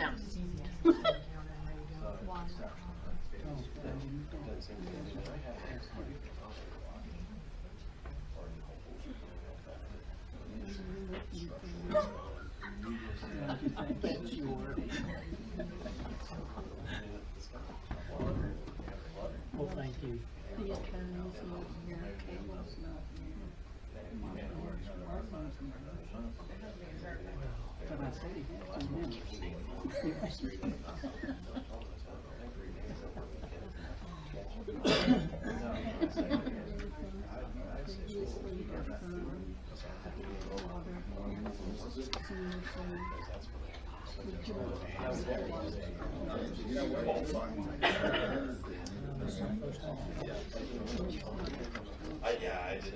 No. Well, thank you. The attorney's not here, cable's not here. But I said he had 2 minutes. Yeah, I did.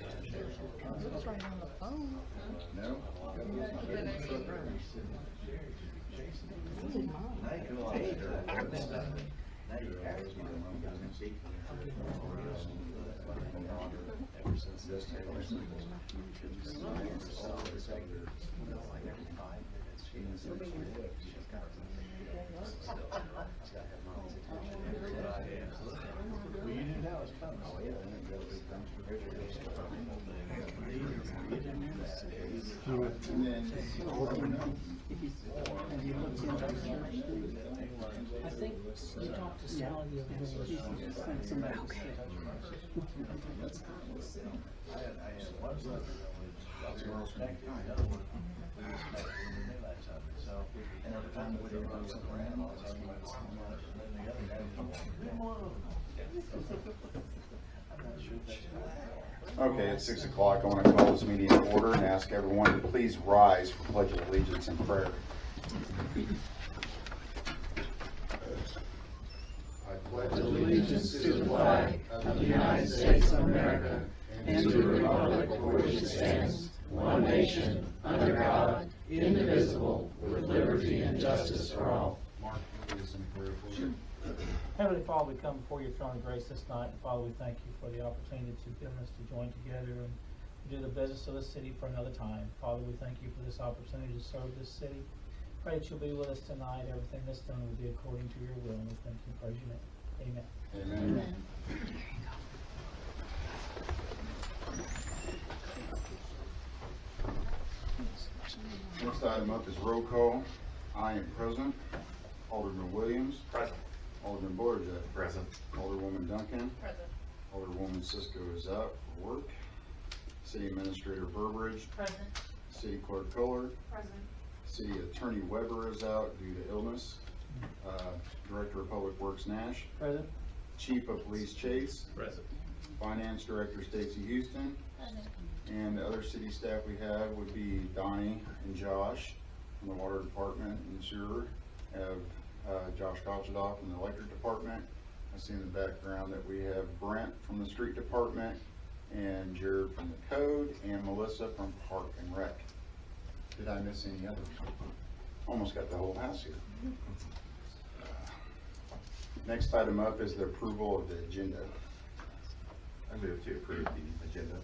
It's right on the phone. No? This is mine. I think you talked to Sally the other day. Okay. Okay, it's 6 o'clock. I want to call this meeting to order and ask everyone to please rise for Pledge of Allegiance and prayer. I pledge allegiance to the flag of the United States of America and to the republic for which it stands, one nation, under God, indivisible, with liberty and justice for all. Mark, lead us in prayer, please. Heavenly Father, we come before your throne of grace this night. And Father, we thank you for the opportunity that you've given us to join together and do the business of the city for another time. Father, we thank you for this opportunity to serve this city. Pray that you'll be with us tonight. Everything that's done will be according to your will. And we thank you and praise your name. Amen. Amen. Next item up is roll call. I am present. Alderman Williams. Present. Alderman Boerja. Present. Alderwoman Duncan. Present. Alderwoman Cisco is out for work. City Administrator Burbridge. Present. City Clerk Kohler. Present. City Attorney Weber is out due to illness. Director of Public Works Nash. Present. Chief of Police Chase. Present. Finance Director Stacy Houston. Present. And the other city staff we have would be Donnie and Josh from the Water Department and Sewer. Have Josh Kochadoff from the Electric Department. I see in the background that we have Brent from the Street Department and Jared from the Code and Melissa from Park and Rec. Did I miss any others? Almost got the whole house here. Next item up is the approval of the agenda. I move to approve the agenda.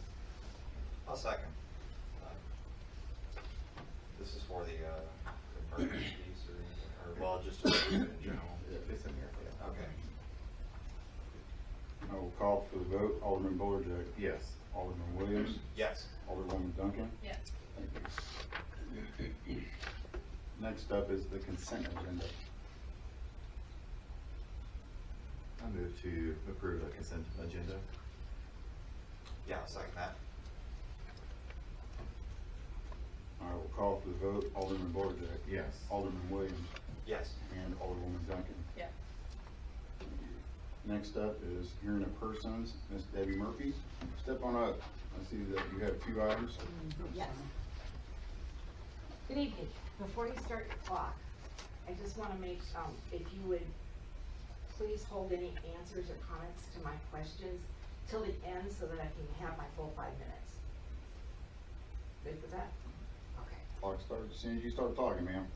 I'll second. This is for the permit fees or well, just to approve it in general. It's in here. Okay. I will call for the vote. Alderman Boerja. Yes. Alderman Williams. Yes. Alderwoman Duncan. Yes. Thank you. Next up is the consent agenda. I move to approve the consent agenda. Yeah, I'll second that. I will call for the vote. Alderman Boerja. Yes. Alderman Williams. Yes. And Alderwoman Duncan. Yes. Next up is hearing of persons. Ms. Debbie Murphy, step on up. I see that you have 2 items. Yes. Good evening. Before you start your clock, I just want to make, if you would please hold any answers or comments to my questions till the end so that I can have my full 5 minutes. Good with that? Okay. Clock starts as soon as you start talking, ma'am.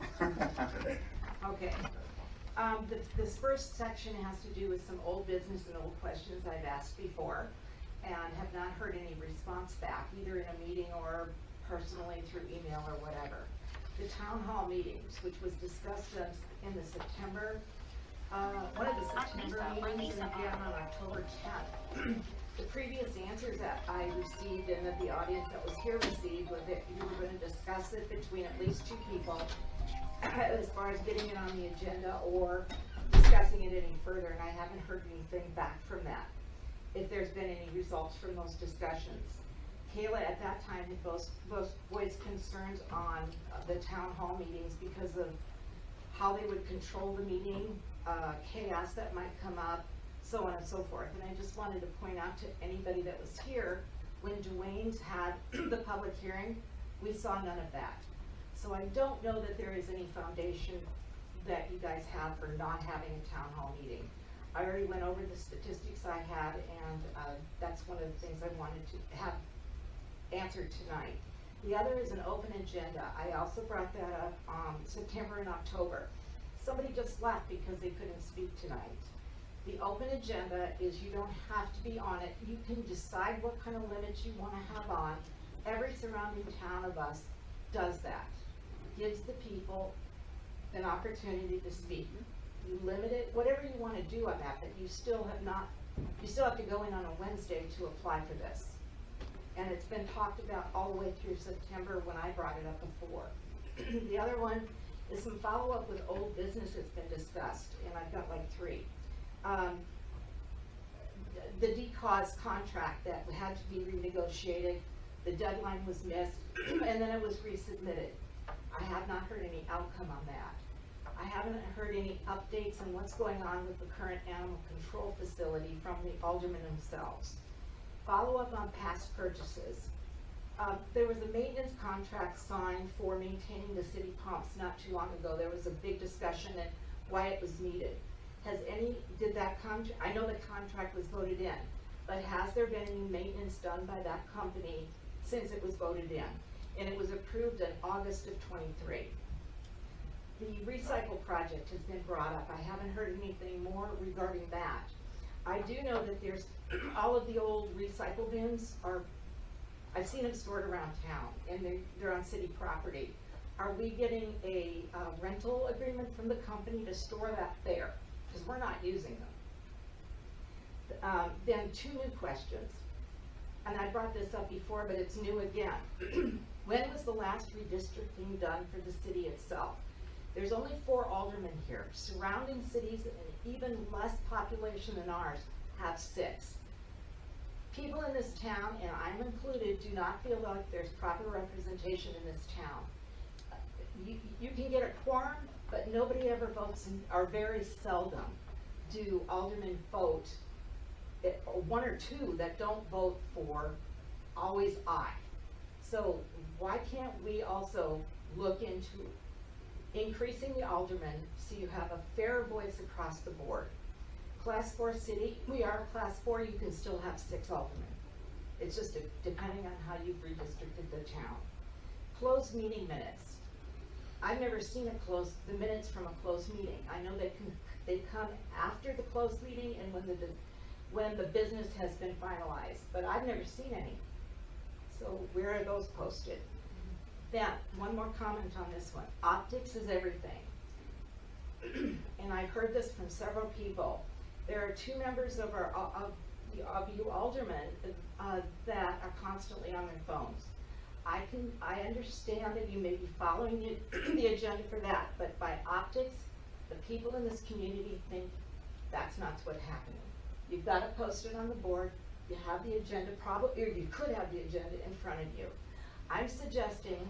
Okay. This first section has to do with some old business and old questions I've asked before and have not heard any response back, either in a meeting or personally through email or whatever. the town hall meetings, which was discussed in the September, one of the September meetings, and again on October 10th. The previous answers that I received and that the audience that was here received was that you were gonna discuss it between at least 2 people as far as getting it on the agenda or discussing it any further, and I haven't heard anything back from that. If there's been any results from those discussions. Kayla at that time had both voiced concerns on the town hall meetings because of how they would control the meeting, chaos that might come up, so on and so forth. And I just wanted to point out to anybody that was here, when Dwayne's had the public hearing, we saw none of that. So I don't know that there is any foundation that you guys have for not having a town hall meeting. I already went over the statistics I had, and that's one of the things I wanted to have answered tonight. The other is an open agenda. I also brought that up September and October. Somebody just left because they couldn't speak tonight. The open agenda is you don't have to be on it. You can decide what kind of limits you want to have on. Every surrounding town of us does that. Gives the people an opportunity to speak. You limit it, whatever you want to do on that, but you still have to go in on a Wednesday to apply for this. And it's been talked about all the way through September when I brought it up before. The other one is some follow-up with old business that's been discussed, and I've got like 3. The DCAWS contract that had to be renegotiated, the deadline was missed, and then it was resubmitted. I have not heard any outcome on that. I haven't heard any updates on what's going on with the current animal control facility from the aldermen themselves. Follow up on past purchases. There was a maintenance contract signed for maintaining the city pumps not too long ago. There was a big discussion and why it was needed. I know the contract was voted in, but has there been any maintenance done by that company since it was voted in? And it was approved in August of 23. The recycle project has been brought up. I haven't heard anything more regarding that. I do know that there's all of the old recycle bins I've seen them stored around town, and they're on city property. Are we getting a rental agreement from the company to store that there? Because we're not using them. Then 2 new questions, and I brought this up before, but it's new again. When was the last redistricting done for the city itself? There's only 4 aldermen here. Surrounding cities, and even less population than ours, have 6. People in this town, and I'm included, do not feel like there's proper representation in this town. You can get a quorum, but nobody ever votes, or very seldom do aldermen vote, or 1 or 2 that don't vote for always aye. So why can't we also look into increasing the aldermen so you have a fair voice across the board? Class 4 city, we are a class 4, you can still have 6 aldermen. It's just depending on how you've redistricted the town. Closed meeting minutes. I've never seen the minutes from a closed meeting. I know they come after the closed meeting and when the business has been finalized, but I've never seen any. So where are those posted? Then, one more comment on this one. Optics is everything. And I've heard this from several people. There are 2 members of you aldermen that are constantly on their phones. I understand that you may be following the agenda for that, but by optics, the people in this community think that's not what's happening. You've got to post it on the board. You have the agenda, probably, or you could have the agenda in front of you. I'm suggesting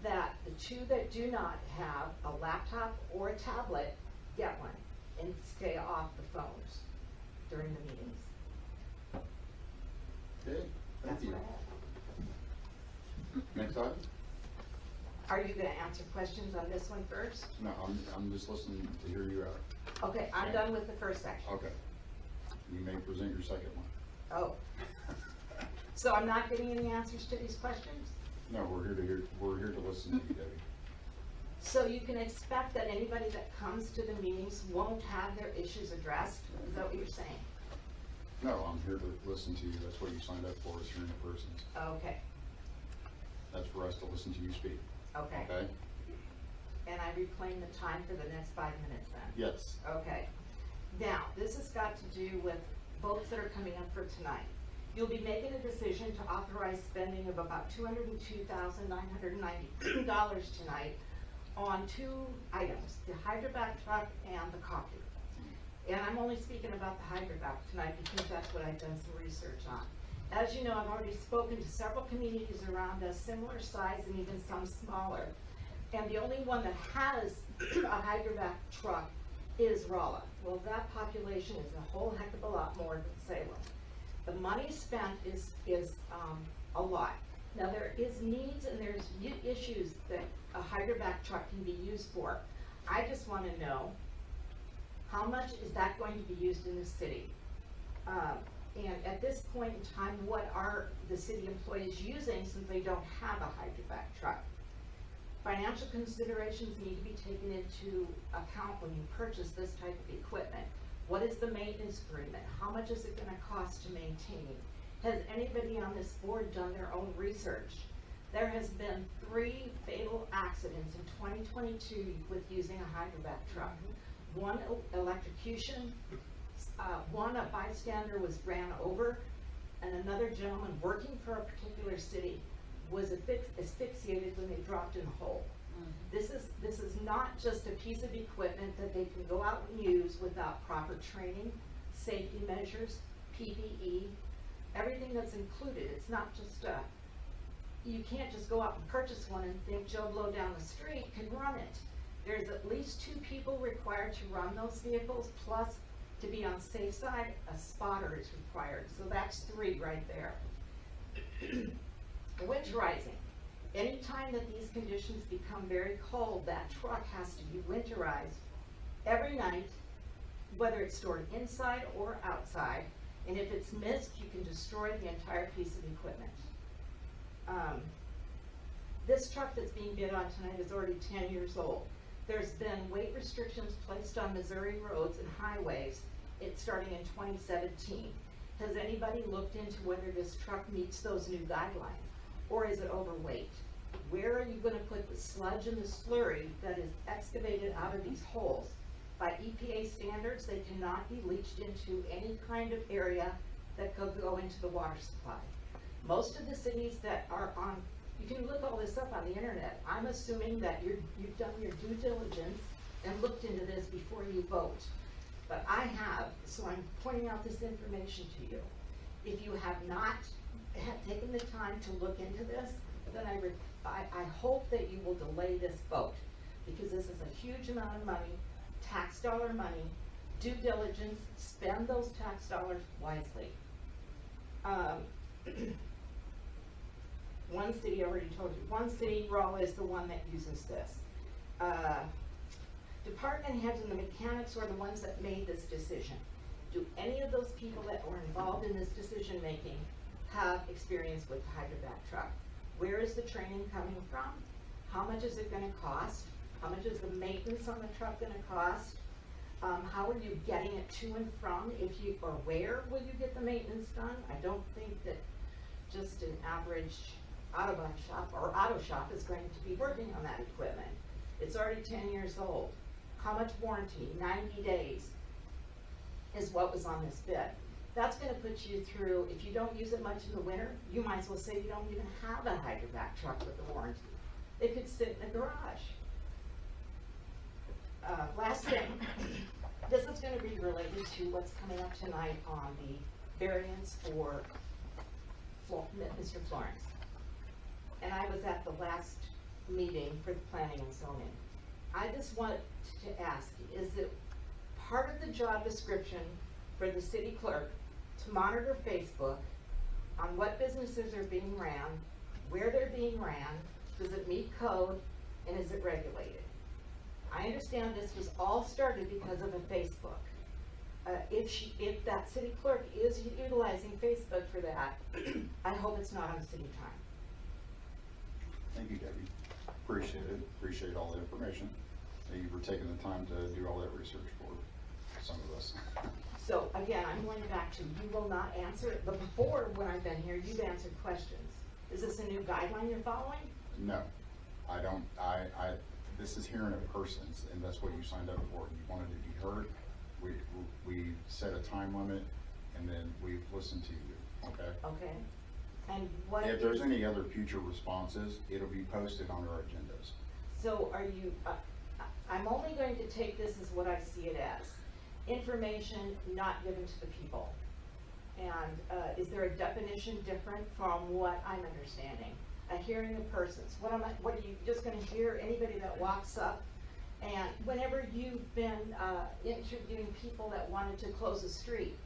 that the 2 that do not have a laptop or a tablet, get one and stay off the phones during the meetings. Okay, thank That's you. what I have. Next item? Are you gonna answer questions on this one first? No, I'm just listening to hear you out. Okay, I'm done with the first section. Okay. You may present your second one. Oh. So I'm not getting any answers to these questions? No, we're here to listen to you, Debbie. So you can expect that anybody that comes to the meetings won't have their issues addressed? Is that what you're saying? No, I'm here to listen to you. That's what you signed up for, is hearing a person. Okay, That's for us to listen to you speak. okay. Okay? and I reclaim the time for the next 5 minutes then? Yes. Okay. Now, this has got to do with votes that are coming up for tonight. You'll be making a decision to authorize spending of about $202,990 tonight on two items, the hydrovac truck and the coffee. And I'm only speaking about the hydrovac tonight because that's what I've done some research on. As you know, I've already spoken to several communities around us, similar size and even some smaller. And the only one that has a hydrovac truck is Rolla. Well, that population is a whole heck of a lot more than Salem. The money spent is a lot. Now, there is needs and there's issues that a hydrovac truck can be used for. I just want to know, how much is that going to be used in the city? And at this point in time, what are the city employees using since they don't have a hydrovac truck? Financial considerations need to be taken into account when you purchase this type of equipment. What is the maintenance agreement? How much is it going to cost to maintain? Has anybody on this board done their own research? There has been 3 fatal accidents in 2022 with using a hydrovac truck. One electrocution, one a bystander was ran over, and another gentleman working for a particular city was asphyxiated when they dropped in a hole. This is not just a piece of equipment that they can go out and use without proper training, safety measures, PPE, everything that's included. It's not just you can't just go out and purchase one and think Joe Blow down the street can run it. There's at least 2 people required to run those vehicles, plus to be on safe side, a spotter is required. So that's 3 right there. Winterizing. Anytime that these conditions become very cold, that truck has to be winterized every night, whether it's stored inside or outside. And if it's missed, you can destroy the entire piece of equipment. This truck that's being bid on tonight is already 10 years old. There's been weight restrictions placed on Missouri roads and highways, starting in 2017. Has anybody looked into whether this truck meets those new guidelines? Or is it overweight? Where are you going to put the sludge and the slurry that is excavated out of these holes? By EPA standards, they cannot be leached into any kind of area that could go into the water supply. Most of the cities that are on, you can look all this up on the internet. I'm assuming that you've done your due diligence and looked into this before you vote. But I have, so I'm pointing out this information to you. If you have not taken the time to look into this, then I hope that you will delay this vote, because this is a huge amount of money, tax dollar money, due diligence, spend those tax dollars wisely. One city, I already told you, one city, Rolla, is the one that uses this. Department heads and the mechanics are the ones that made this decision. Do any of those people that were involved in this decision making have experience with the hydrovac truck? Where is the training coming from? How much is it going to cost? How much is the maintenance on the truck going to cost? How are you getting it to and from? Or where will you get the maintenance done? I don't think that just an average auto body shop or auto shop is going to be working on that equipment. It's already 10 years old. How much warranty? 90 days is what was on this bid. That's going to put you through, if you don't use it much in the winter, you might as well say you don't even have a hydrovac truck with a warranty. It could sit in a garage. Last thing, this is going to be related to what's coming up tonight on the variance for Mr. Florence. And I was at the last meeting for the planning and zoning. I just want to ask, is it part of the job description for the city clerk to monitor Facebook on what businesses are being ran, where they're being ran, does it meet code, and is it regulated? I understand this was all started because of a Facebook. If that city clerk is utilizing Facebook for that, I hope it's not on city time. Thank you, Debbie. Appreciate it. Appreciate all the information. Thank you for taking the time to do all that research for some of us. So again, I'm going back to, you will not answer, but before, when I've been here, you've answered questions. Is this a new guideline you're following? No, I don't. this is hearing of persons, and that's what you signed up for. You wanted to be heard. We set a time limit, and then we've listened to you, okay? Okay, and what? If there's any other future responses, it'll be posted on our agendas. So are you, I'm only going to take this as what I see it as, information not given to the people. And is there a definition different from what I'm understanding? A hearing of persons. What are you just gonna hear anybody that walks up? And whenever you've been interviewing people that wanted to close a street,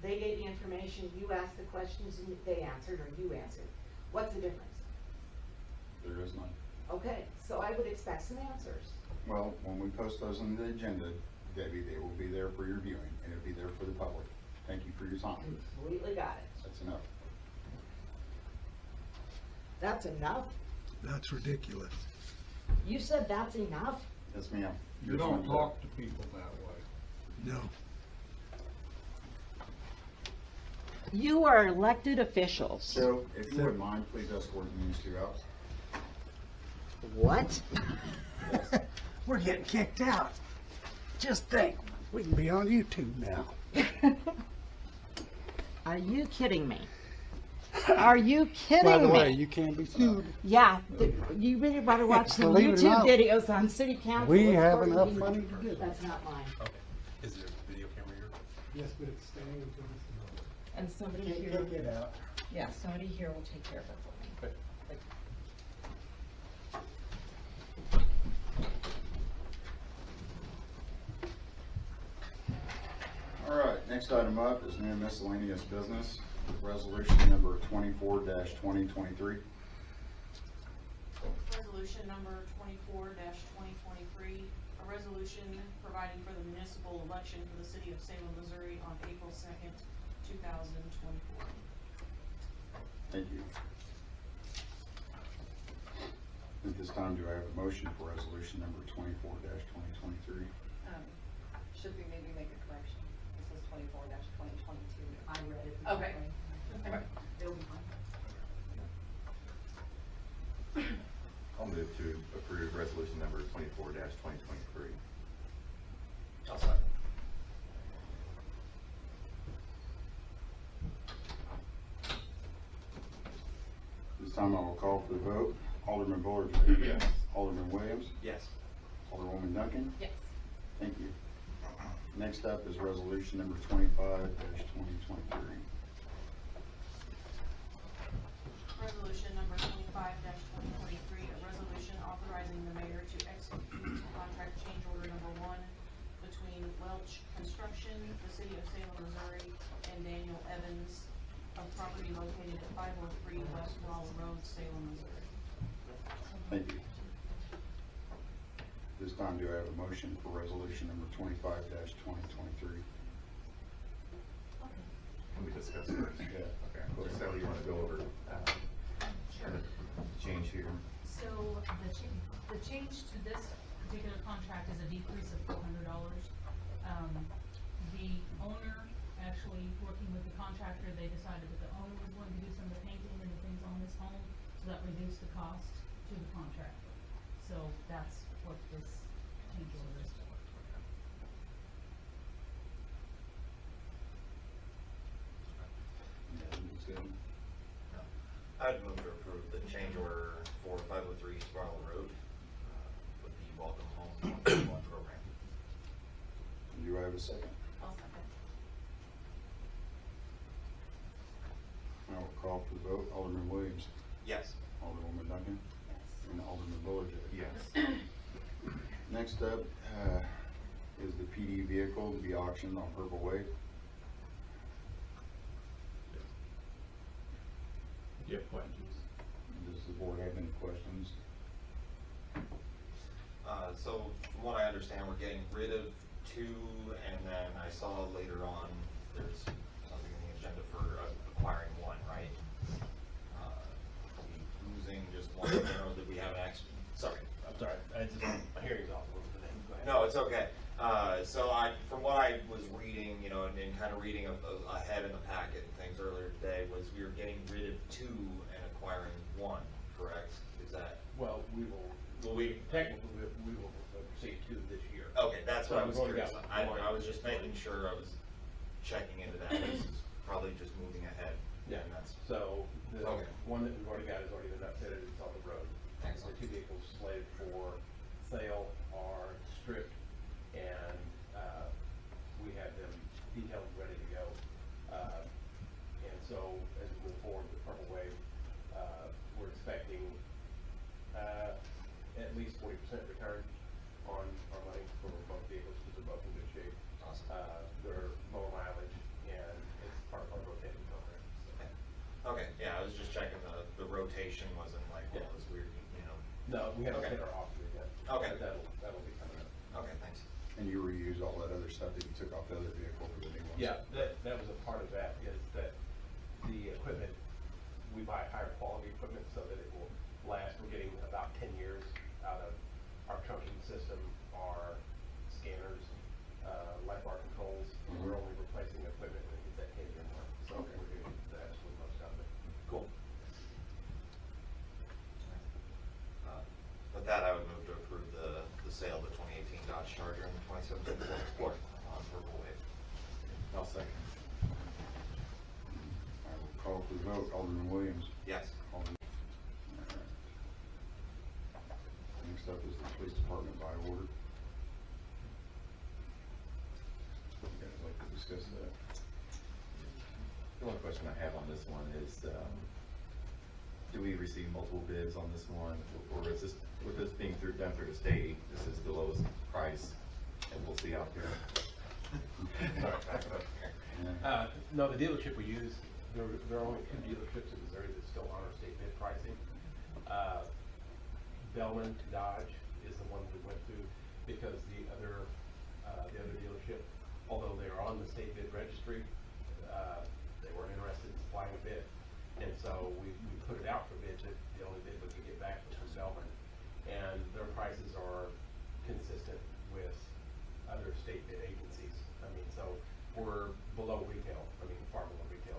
they gave you information, you asked the questions, and they answered, or you answered. What's the difference? There is none. Okay, so I would expect some answers. Well, when we post those on the agenda, Debbie, they will be there for your viewing, and it'll be there for the public. Thank you for your time. Completely got it. That's enough. That's enough? That's ridiculous. You said that's enough? Yes, ma'am. You don't talk to people that way. No. You are elected officials. So, if you wouldn't mind, please escort these two out. What? We're getting kicked out. Just think, we can be on YouTube now. Are you kidding me? Are you kidding By the me? way, you can be sued. Yeah, you really want to watch some Believe it or YouTube not, videos on city council. We have It's enough for- money to do that. That's not mine. Okay. Is there a video camera here? Yes, but it's staying until And somebody here, Can't get out. yeah, somebody here will take care of it for me. All right, next item up is new miscellaneous business, resolution number 24-2023. Resolution number 24-2023, a resolution providing for the municipal election for the city of Salem, Missouri on April 2nd, 2024. Thank you. At this time, do I have a motion for resolution number 24-2023? Should we maybe make a correction? This is 24-2022. I read it. Okay. Okay. It'll be fine. I'll move to approve resolution number 24-2023. I'll second. This time I will call for the vote. Alderman Bullard. Yes. Alderman Williams. Yes. Alderwoman Duncan. Yes. Thank you. Next up is resolution number 25-2023. Resolution number 25-2023, a resolution authorizing the mayor to execute contract change order number 1 between Welch Construction, the city of Salem, Missouri, and Daniel Evans of property located at 503 West Wall Road, Salem, Missouri. Thank you. This time, do I have a motion for resolution number 25-2023? Can we discuss first? Yeah. Okay. Well, Sally, you want to go over Sure. the change here? So the change to this particular contract is a decrease of $400. The owner, actually working with the contractor, they decided that the owner was going to do some of the painting and the things on this home, so that reduced the cost to the contractor. So that's what this change order is for. Yeah, that's good. I'd move to approve the change order for 503 Sparrow Road with the Welcome Home program. Do I have a second? I'll second. I will call for the vote. Alderman Williams. Yes. Alderwoman Duncan. Yes. And Alderman Bullard. Yes. Next up is the PD vehicle to be auctioned on Purple Wave. Do you have questions? Does the board have any questions? So from what I understand, we're getting rid of 2, and then I saw later on there's something in the agenda for acquiring 1, right? We losing just 1, or did we have an extra? Sorry. I'm sorry, my hearing's off a little bit. Go ahead. No, it's okay. So from what I was reading, and kind of reading ahead in the packet and things earlier today, was we were getting rid of 2 and acquiring 1, correct? Is that? Well, we technically will Okay, that's what I was So we've only curious got on. one. I was just making sure I was checking into that. This is probably just moving ahead. Yeah, And that's, so the Okay. one that we've already got has already been upfitted, it's on the road. Excellent. The two vehicles slated for sale are stripped, and, we have them detailed, ready to go. And so, as we move forward with Purple Wave, we're expecting, at least 40% return on our money for both vehicles, because they're both in good shape. Awesome. They're lower mileage, and it's part of our rotating program, so. okay, yeah, I was just checking the rotation wasn't like one of Yeah. those weird, you know. No, we haven't Okay. hit our off year yet. Okay. But that'll be coming up. Okay, thanks. And you reuse all that other stuff that you took off the other vehicle for the new ones? Yeah, that was a part of that, is that the equipment, we buy higher quality equipment so that it will last. We're getting about 10 years out of our trunking system, our scanners, light bar controls. We're only replacing equipment that gets that 10-year mark, so Okay. we're getting the absolute most out of it. Cool. With that, I would move to approve the sale of the 2018 Dodge Charger and the 2017 Ford Explorer on Purple Wave. I'll second. I will call for the vote. Alderman Williams. Yes. Alderman. All right. Next up is the police department buy order. Would you guys like to discuss that? The only question I have on this one is, do we receive multiple bids on this one, or is this, with this being done through the state, this is the lowest price, and we'll see out there? Sorry, back it up. No, the dealership we use, there are only two dealerships in Missouri that still honor state bid pricing. Bellman Dodge is the one we went to, because the other dealership, although they are on the state bid registry, they weren't interested in supplying a bid. And so we put it out for bid, but the only bid we could get back was from Bellman. And their prices are consistent with other state bid agencies. I mean, so we're below retail, far below retail.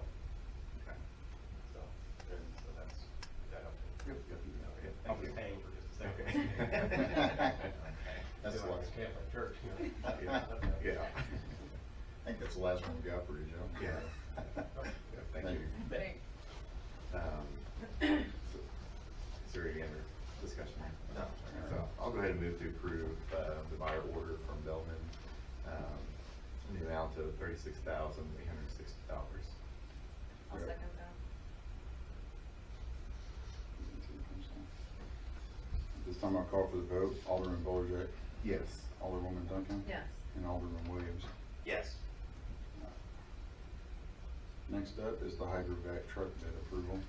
Okay. So, and so that's, that helps. Yep, yep, okay, I thank was you. paying for just a second. That's Feel like the last. a Catholic church, you know. Yeah. I think that's the last one we got for you, Joe. Yeah. Yeah, thank you. Thanks. So, is there any other discussion? No. So I'll go ahead and move to approve, the buyer order from Bellman, in the amount of $36,860. I'll second that. This time I'll call for the vote. Alderman Bolerjack, Yes. Alderwoman Duncan, Yes. and Alderman Williams. Yes. Next up is the hydrovac truck bid approval.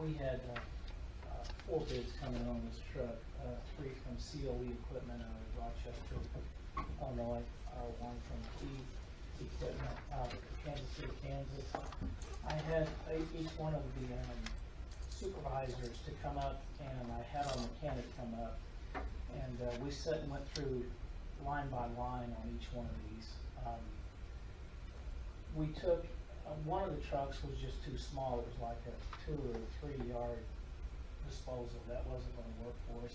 We had, 4 bids coming on this truck, 3 from COE Equipment out of Rochester, Illinois, 1 from Key Equipment out of Kansas City, Kansas. I had each one of the supervisors to come up, and I had our mechanic come up, and we sat and went through line by line on each one of these. We took, one of the trucks was just too small. It was like a 2 or 3 yard disposal. That wasn't gonna work for us.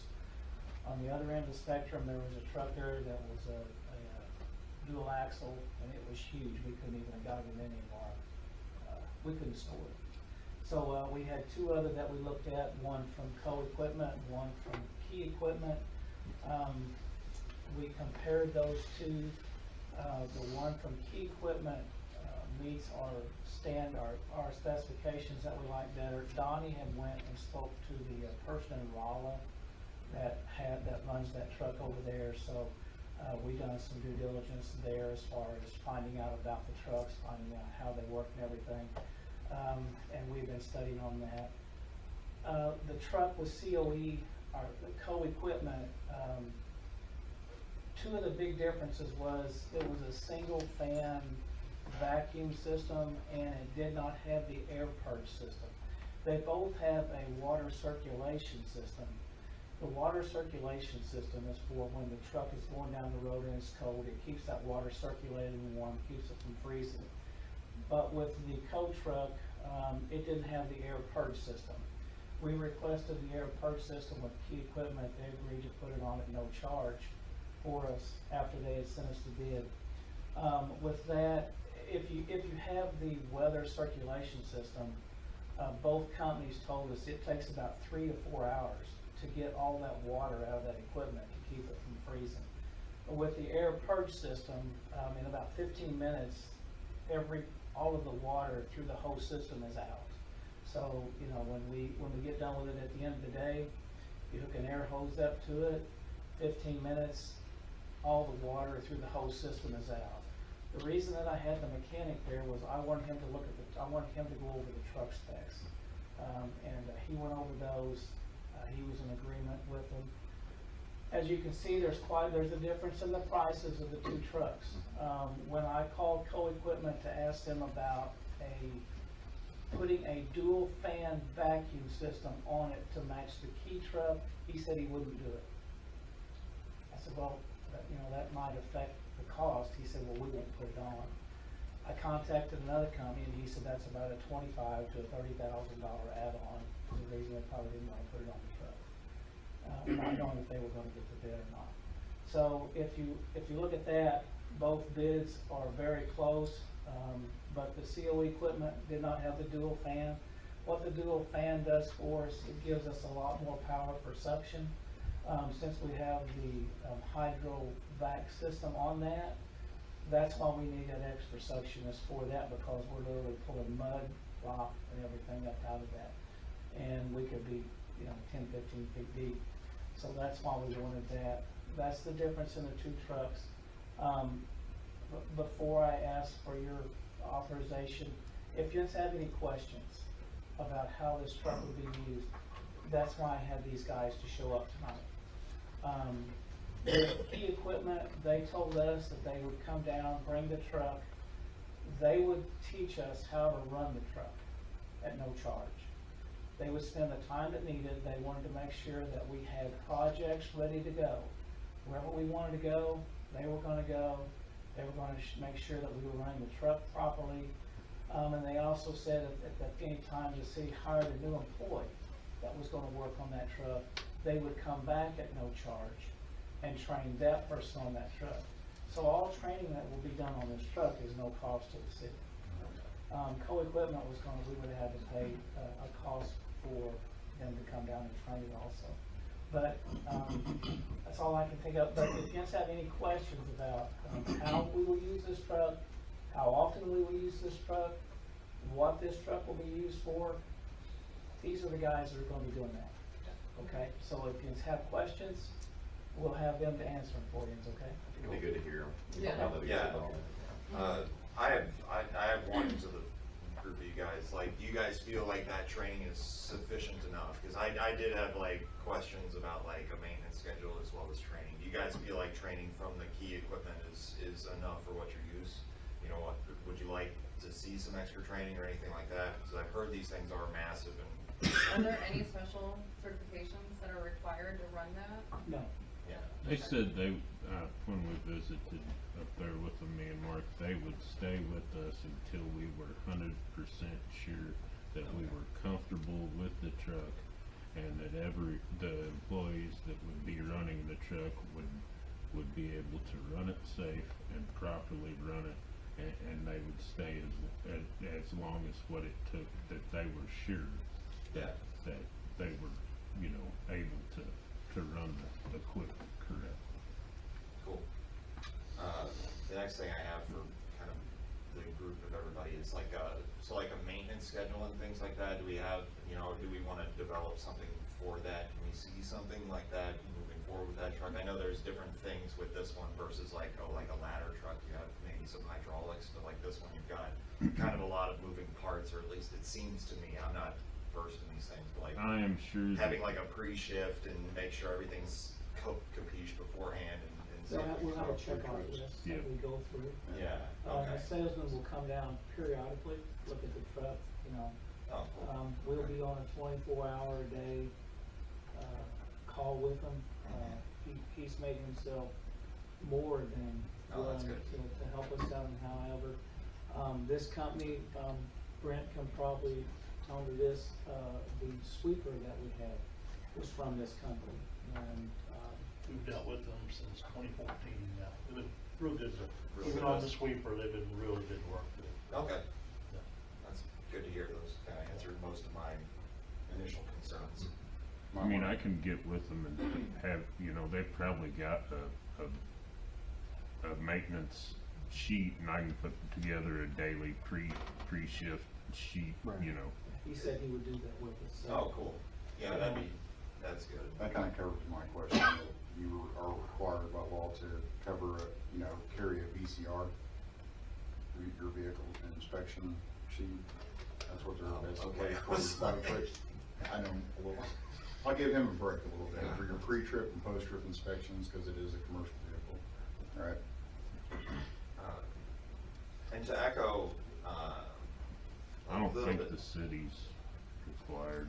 On the other end of the spectrum, there was a truck there that was a dual axle, and it was huge. We couldn't even have got it in any of our, we couldn't store it. So, we had 2 other that we looked at, one from Co-Equipment, one from Key Equipment. We compared those 2. The one from Key Equipment, meets our specifications that we like better. Donnie had went and spoke to the person in Rolla that runs that truck over there, so we done some due diligence there as far as finding out about the trucks, finding out how they work and everything, and we've been studying on that. The truck with COE, or the Co-Equipment, 2 of the big differences was it was a single fan vacuum system, and it did not have the air purge system. They both have a water circulation system, The water circulation system is for when the truck is going down the road and it's cold. It keeps that water circulating warm, keeps it from freezing. But with the cold truck, it didn't have the air purge system. We requested the air purge system with key equipment. They agreed to put it on at no charge for us after they had sent us the bid. With that, if you have the weather circulation system, both companies told us it takes about 3 to 4 hours to get all that water out of that equipment to keep it from freezing. With the air purge system, in about 15 minutes, all of the water through the whole system is out. So, when we get done with it at the end of the day, you hook an air hose up to it, 15 minutes, all the water through the whole system is out. The reason that I had the mechanic there was I wanted him to I wanted him to go over the truck specs. And he went over those, he was in agreement with them. As you can see, there's a difference in the prices of the two trucks. When I called Co-Equipment to ask them about putting a dual fan vacuum system on it to match the Key truck, he said he wouldn't do it. I said, well, that might affect the cost. He said, well, we won't put it on. I contacted another company and he said that's about a $25,000 to $30,000 add-on. The reason they probably didn't want to put it on the truck. Not knowing if they were going to get the bid or not. So if you look at that, both bids are very close, but the CO equipment did not have the dual fan. What the dual fan does for us, it gives us a lot more power for suction. Since we have the hydro vac system on that, that's why we need that extra suctionist for that, because we're literally pulling mud, rock, and everything up out of that. And we could be 10, 15 feet deep. So that's why we wanted that. That's the difference in the two trucks. Before I ask for your authorization, if you have any questions about how this truck would be used, that's why I had these guys to show up tonight. The Key Equipment, they told us that they would come down, bring the truck. They would teach us how to run the truck at no charge. They would spend the time that needed. They wanted to make sure that we had projects ready to go. Wherever we wanted to go, they were going to go. They were going to make sure that we were running the truck properly. And they also said at any time the city hired a new employee that was going to work on that truck, they would come back at no charge and train that person on that truck. So all training that will be done on this truck is no cost to the city. Co-Equipment we would have to pay a cost for them to come down and train it also. But that's all I can think of. But if you guys have any questions about how we will use this truck, how often we will use this truck, what this truck will be used for, these are the guys that are going to be doing that. Okay? So if you have questions, we'll have them to answer them for you, okay? It'd be good to hear. Yeah. I have one to the group of you guys. Like, do you guys feel like that training is sufficient enough? Because I did have questions about a maintenance schedule as well as training. Do you guys feel like training from the Key Equipment is enough for what you use? Would you like to see some extra training or anything like that? Because I've heard these things are massive. Are there any special certifications that are required to run that? No. Yeah. They said they, when we visited up there with them, me and Mark, they would stay with us until we were 100% sure that we were comfortable with the truck, and that the employees that would be running the truck would be able to run it safe and properly run it, and they would stay as long as what it took, that they were sure that they were, able to run the equipment correct. Cool. The next thing I have for kind of the group of everybody is like a maintenance schedule and things like that. Do we have, do we want to develop something for that? Can we see something like that moving forward with that truck? I know there's different things with this one versus like a ladder truck. You have maybe some hydraulics, but like this one, you've got kind of a lot of moving parts, or at least it seems to me. I'm not versed in these things, but I am sure having a pre-shift and make sure everything's capiche beforehand and So we'll have a check on list that we go through. Yeah. The salesman will come down periodically, look at the truck, Oh, cool. We'll be on a 24-hour-a-day call with them. He's made himself more than Oh, that's willing good. to help us out in however. This company, Brent can probably tell me this, the sweeper that we had was from this company. And, We've dealt with them since 2014 now. They've been real good. Really Even good. on the sweeper, they've been really good to work with. Okay, Yeah. that's good to hear. Those kind of answered most of my initial concerns. I mean, I can get with them and have, you know, they've probably got a maintenance sheet, and I can put together a daily pre-shift sheet, you know. he said he would do that with us. So. Oh, cool. Yeah, that's good. That kind of covers my question, that you are required by law to cover, carry a VCR, your vehicle inspection sheet. That's what they're basically. Okay. I know, I'll give him a break a little bit for your pre-trip and post-trip inspections, because it is a commercial vehicle, all right? And to echo, I don't a little think bit, the city's required.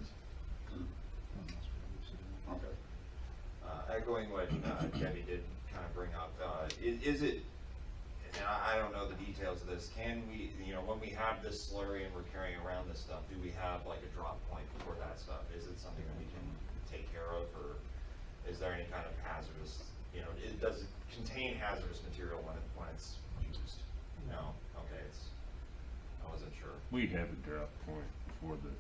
Okay. echoing what Debbie did kind of bring up, is it, and I don't know the details of this, can we, when we have this slurry and we're carrying around this stuff, do we have like a drop point for that stuff? Is it something that we can take care of, or is there any kind of hazardous, does it contain hazardous material when it's used? No? Okay, I wasn't sure. We have a drop point for the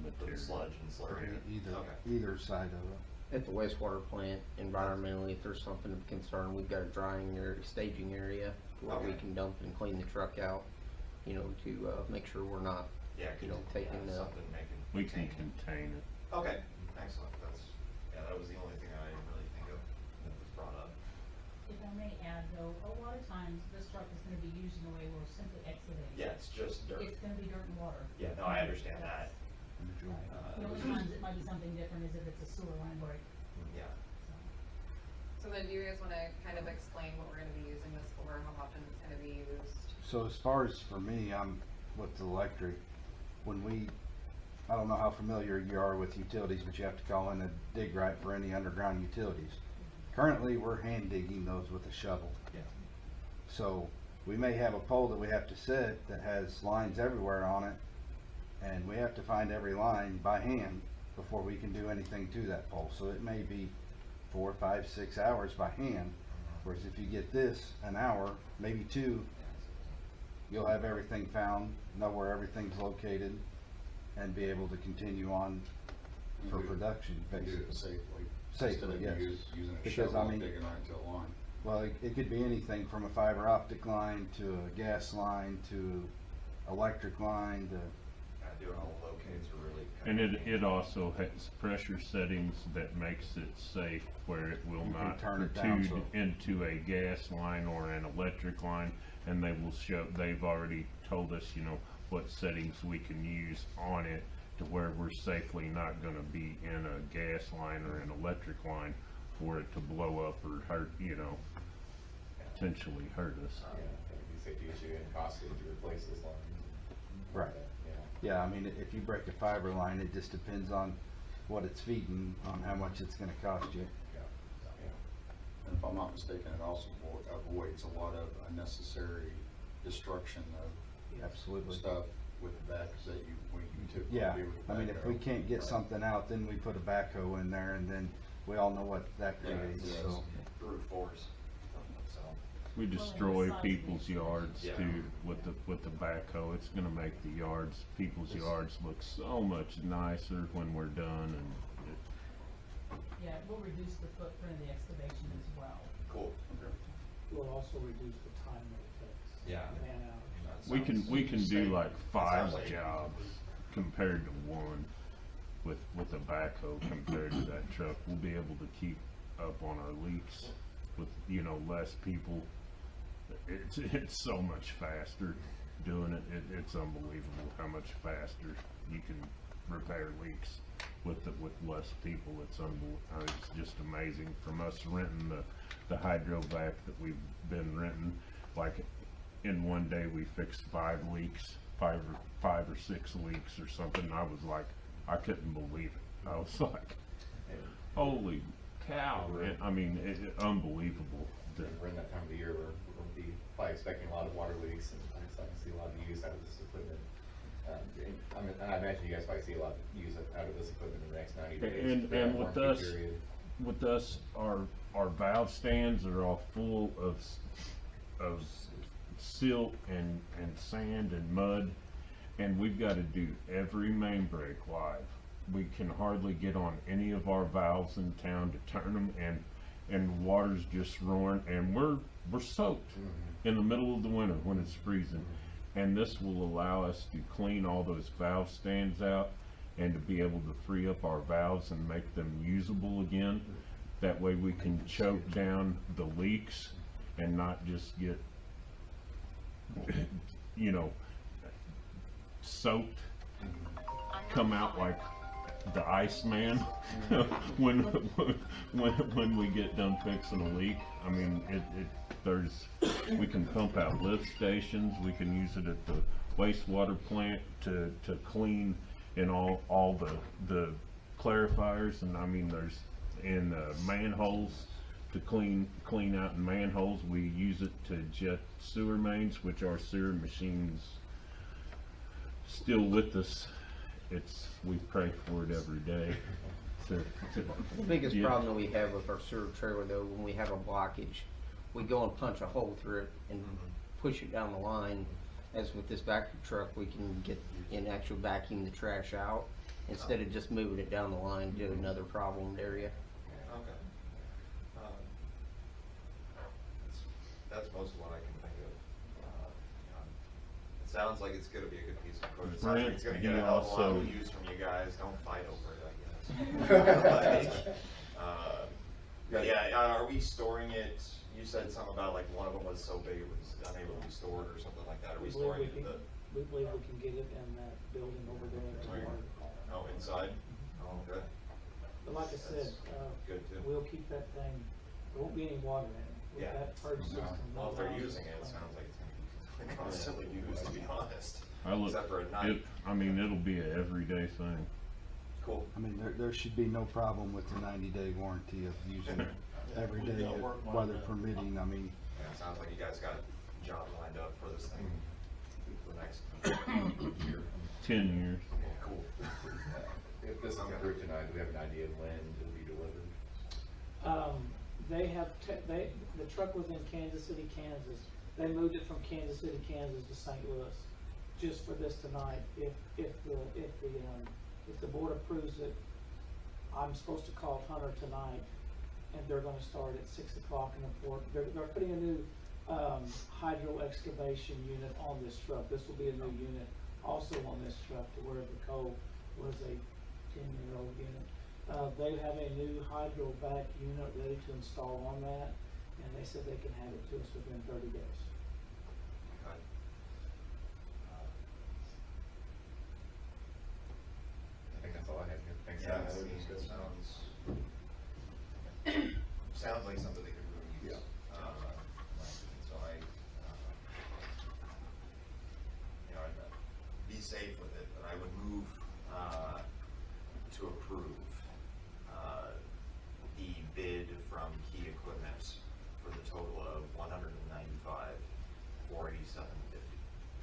For the material. sludge and slurry. Okay. Either side of it. At the wastewater plant, environmentally, if there's something of concern, we've got a drying area, staging area where we Okay. can dump and clean the truck out, to make sure we're not, Yeah, taking the. something making. We can contain it. Okay, excellent, that was the only thing I didn't really think of that was brought up. If I may add though, a lot of times this truck is gonna be used in a way where we're simply excavating. Yeah, it's just dirt. It's gonna be dirt and water. Yeah, no, I understand that. The only times it might be something different is if it's a sewer line break, Yeah, so. So then do you guys wanna kind of explain what we're gonna be using this for, how often it's gonna be used? So as far as for me, I'm with the electric. I don't know how familiar you are with utilities, but you have to call in a dig right for any underground utilities. Currently, we're hand digging those with a shovel. yeah. So we may have a pole that we have to set that has lines everywhere on it, and we have to find every line by hand before we can do anything to that pole. So it may be 4, 5, 6 hours by hand, whereas if you get this, an hour, maybe 2, you'll have everything found, know where everything's located, and be able to continue on for production, Do basically. it safely. Safely, Instead of yes. using a Because, shovel I and mean- digging right into a line. Well, it could be anything from a fiber optic line to a gas line to electric line to, Doing all the locates are really. And kind of it also has pressure settings that makes it safe where it will You can not turn it down protrude so- into a gas line or an electric line. And they've already told us, what settings we can use on it to where we're safely not gonna be in a gas line or an electric line for it to blow up or hurt, potentially hurt us. It'd be safety issue and costly to replace those lines. right. Yeah, I mean, if you break a fiber line, it just depends on what it's feeding, on how much it's gonna cost you. And if I'm not mistaken, it also avoids a lot of unnecessary destruction of Absolutely. stuff with the back that we typically Yeah, do with the I mean, if we backhoe. can't get Right. something out, then we put a backhoe in there, and then we all know what that Yeah, creates, yes. so. brute force, so. We Well, destroy and the size people's of the yards Yeah. too with the backhoe. It's gonna make the people's yards look so much nicer when we're done, and Yeah, it will reduce the footprint of the excavation as well. Cool. We'll also reduce the time that it takes. Yeah. Man hours. That we can sounds- do like 5 sounds like- jobs compared to 1 with a backhoe compared to that truck. We'll be able to keep up on our leaks with less people. It's so much faster doing it. It's unbelievable how much faster you can repair leaks with less people. It's just amazing. From us renting the hydrovac that we've been renting, like in one day we fixed 5 leaks, five or six leaks or something. And I was like, I couldn't believe it. I was like, holy cow, man. I mean, unbelievable. We're in that time of the year where we'll be probably expecting a lot of water leaks, and so I can see a lot of use out of this equipment. And I imagine you guys probably see a lot of use out of this equipment in the next 90 days. And with warranty us, period. our valve stands are all full of silt and sand and mud, and we've got to do every main break live. We can hardly get on any of our valves in town to turn them, and water's just roaring, and we're soaked in the middle of the winter when it's freezing. And this will allow us to clean all those valve stands out and to be able to free up our valves and make them usable again. That way we can choke down the leaks and not just get, you know, soaked, come out like the Iceman when we get done fixing a leak. I mean, we can pump out lift stations, we can use it at the wastewater plant to clean in all the clarifiers, and I mean, there's in manholes to clean out in manholes. We use it to jet sewer mains, which our sewer machines still with us. We pray for it every day. The biggest problem that we have with our sewer trailer though, when we have a blockage, we go and punch a hole through it and push it down the line. As with this vacuum truck, we can get in actual vacuum the trash out instead of just moving it down the line to another problem area. Okay. That's most of what I can think of. It sounds like it's gonna be a good piece of equipment. It sounds like it's gonna get a hell of a lot of use from you guys. Don't fight over it, I guess. Are we storing it? You said something about like one of them was so big it was unable to be stored or something like that. Are we storing it in the? We believe we can get it in that building over there tomorrow. Oh, inside? Oh, okay. But like I said, Good too. we'll keep that thing, there won't be any water in it. With Yeah. that purge system. Well, if they're using it, it sounds like it's gonna be constantly used, to be honest. Except for at night. I mean, it'll be an everyday thing. Cool. I mean, there should be no problem with the 90-day warranty of using it every day, weather permitting. I mean, Yeah, it sounds like you guys got a job lined up for this thing for the next year. 10 years. Cool. If this is approved tonight, do we have an idea of when it'll be delivered? The truck was in Kansas City, Kansas. They moved it from Kansas City, Kansas to St. Louis, just for this tonight. If the board approves it, I'm supposed to call Hunter tonight, and they're gonna start at 6 o'clock in the morning. They're putting a new, hydro excavation unit on this truck. This will be a new unit also on this truck, to where the coal was a 10-year-old unit. They have a new hydro vac unit ready to install on that, and they said they can have it to us within 30 days. Okay. I think that's all I have here. Thanks, Yeah, guys. it sounds like something they could really use. So I'd be safe with it, but I would move to approve the bid from Key Equipment for the total of $195,487.50.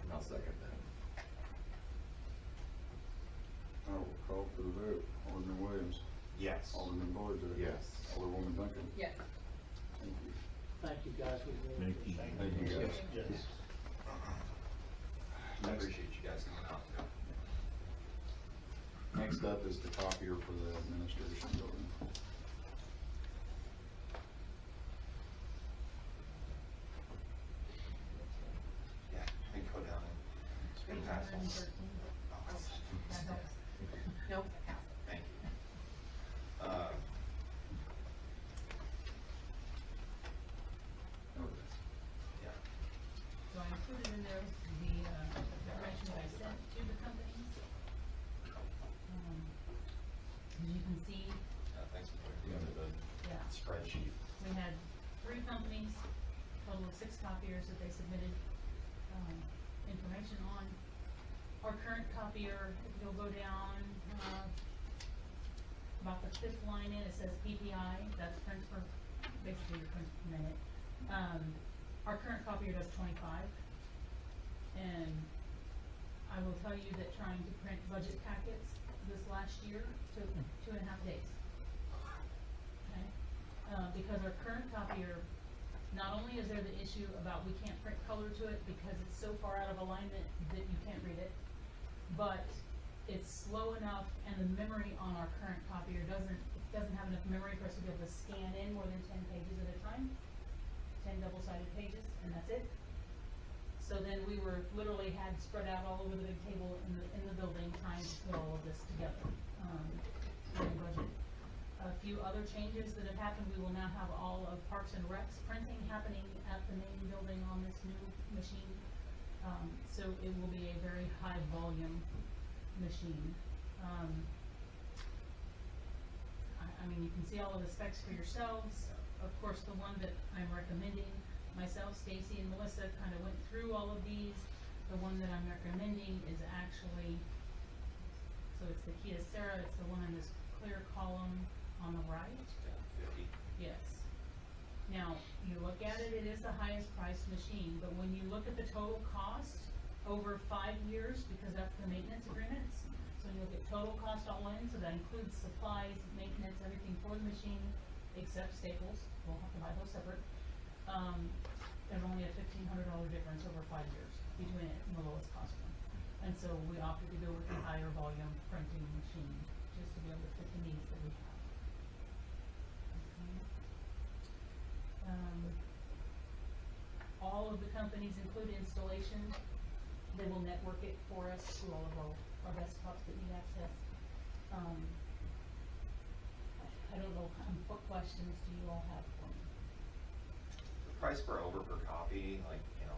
And I'll second that. I will call for the vote. Alderman Williams. Yes. Alderman Boyd. Yes. Alderwoman Duncan. Yes. Thank you. Thank you, guys. We really Thank you. appreciate it. Thank you, guys. I appreciate you guys coming out too. Next up is the copier for the administration building. Yeah, I can go down and pass them. 113. Nope. Thank you. Yeah. So I included in there the information that I sent to the companies. As you can see, Thanks for putting together the yeah, spreadsheet. we had 3 companies, total of 6 copiers that they submitted, information on. Our current copier, if you'll go down, about the fifth line in, it says PPI, that's prints per, basically your prints per minute. Our current copier does 25, and I will tell you that trying to print budget packets this last year took 2.5 days. Okay, because our current copier, not only is there the issue about we can't print color to it because it's so far out of alignment that you can't read it, but it's slow enough and the memory on our current copier doesn't have enough memory for us to be able to scan in more than 10 pages at a time, 10 double-sided pages, and that's it. So then we were literally had spread out all over the big table in the building trying to put all of this together. In the budget. A few other changes that have happened, we will now have all of Parks and Recs printing happening at the main building on this new machine. So it will be a very high volume machine. I mean, you can see all of the specs for yourselves. Of course, the one that I'm recommending, myself, Stacy, and Melissa kind of went through all of these. The one that I'm recommending is actually, so it's the Kia Sarah, it's the one in this clear column on the right. 50. Yes. Now, you look at it, it is the highest priced machine, but when you look at the total cost over 5 years, because that's the maintenance agreements, so when you look at total cost all in, so that includes supplies, maintenance, everything for the machine, except staples, we'll have to buy those separate. There's only a $1,500 difference over 5 years between it and the lowest cost one. And so we opted to go with the higher volume printing machine, just to be able to fit the needs that we have. All of the companies include installation. They will network it for us to all of our desktops that need access. I don't know, what questions do you all have for me? The price per over per copy, like, an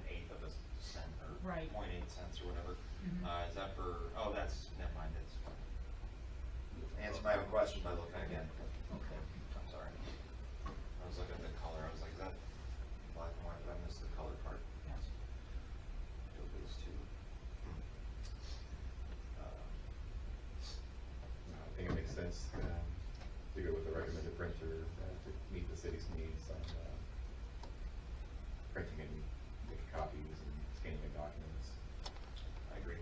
eighth of a cent or Right. 0.8 cents or whatever. Mhm. Is that for, oh, that's, never mind, it's fine. Answer my own question by looking again. Okay, I'm sorry. I was looking at the color, I was like, is that black and white, but I missed the color part. Yes. Go these two. I think it makes sense to go with the recommended printer to meet the city's needs on printing and making copies and scanning of documents. I agree.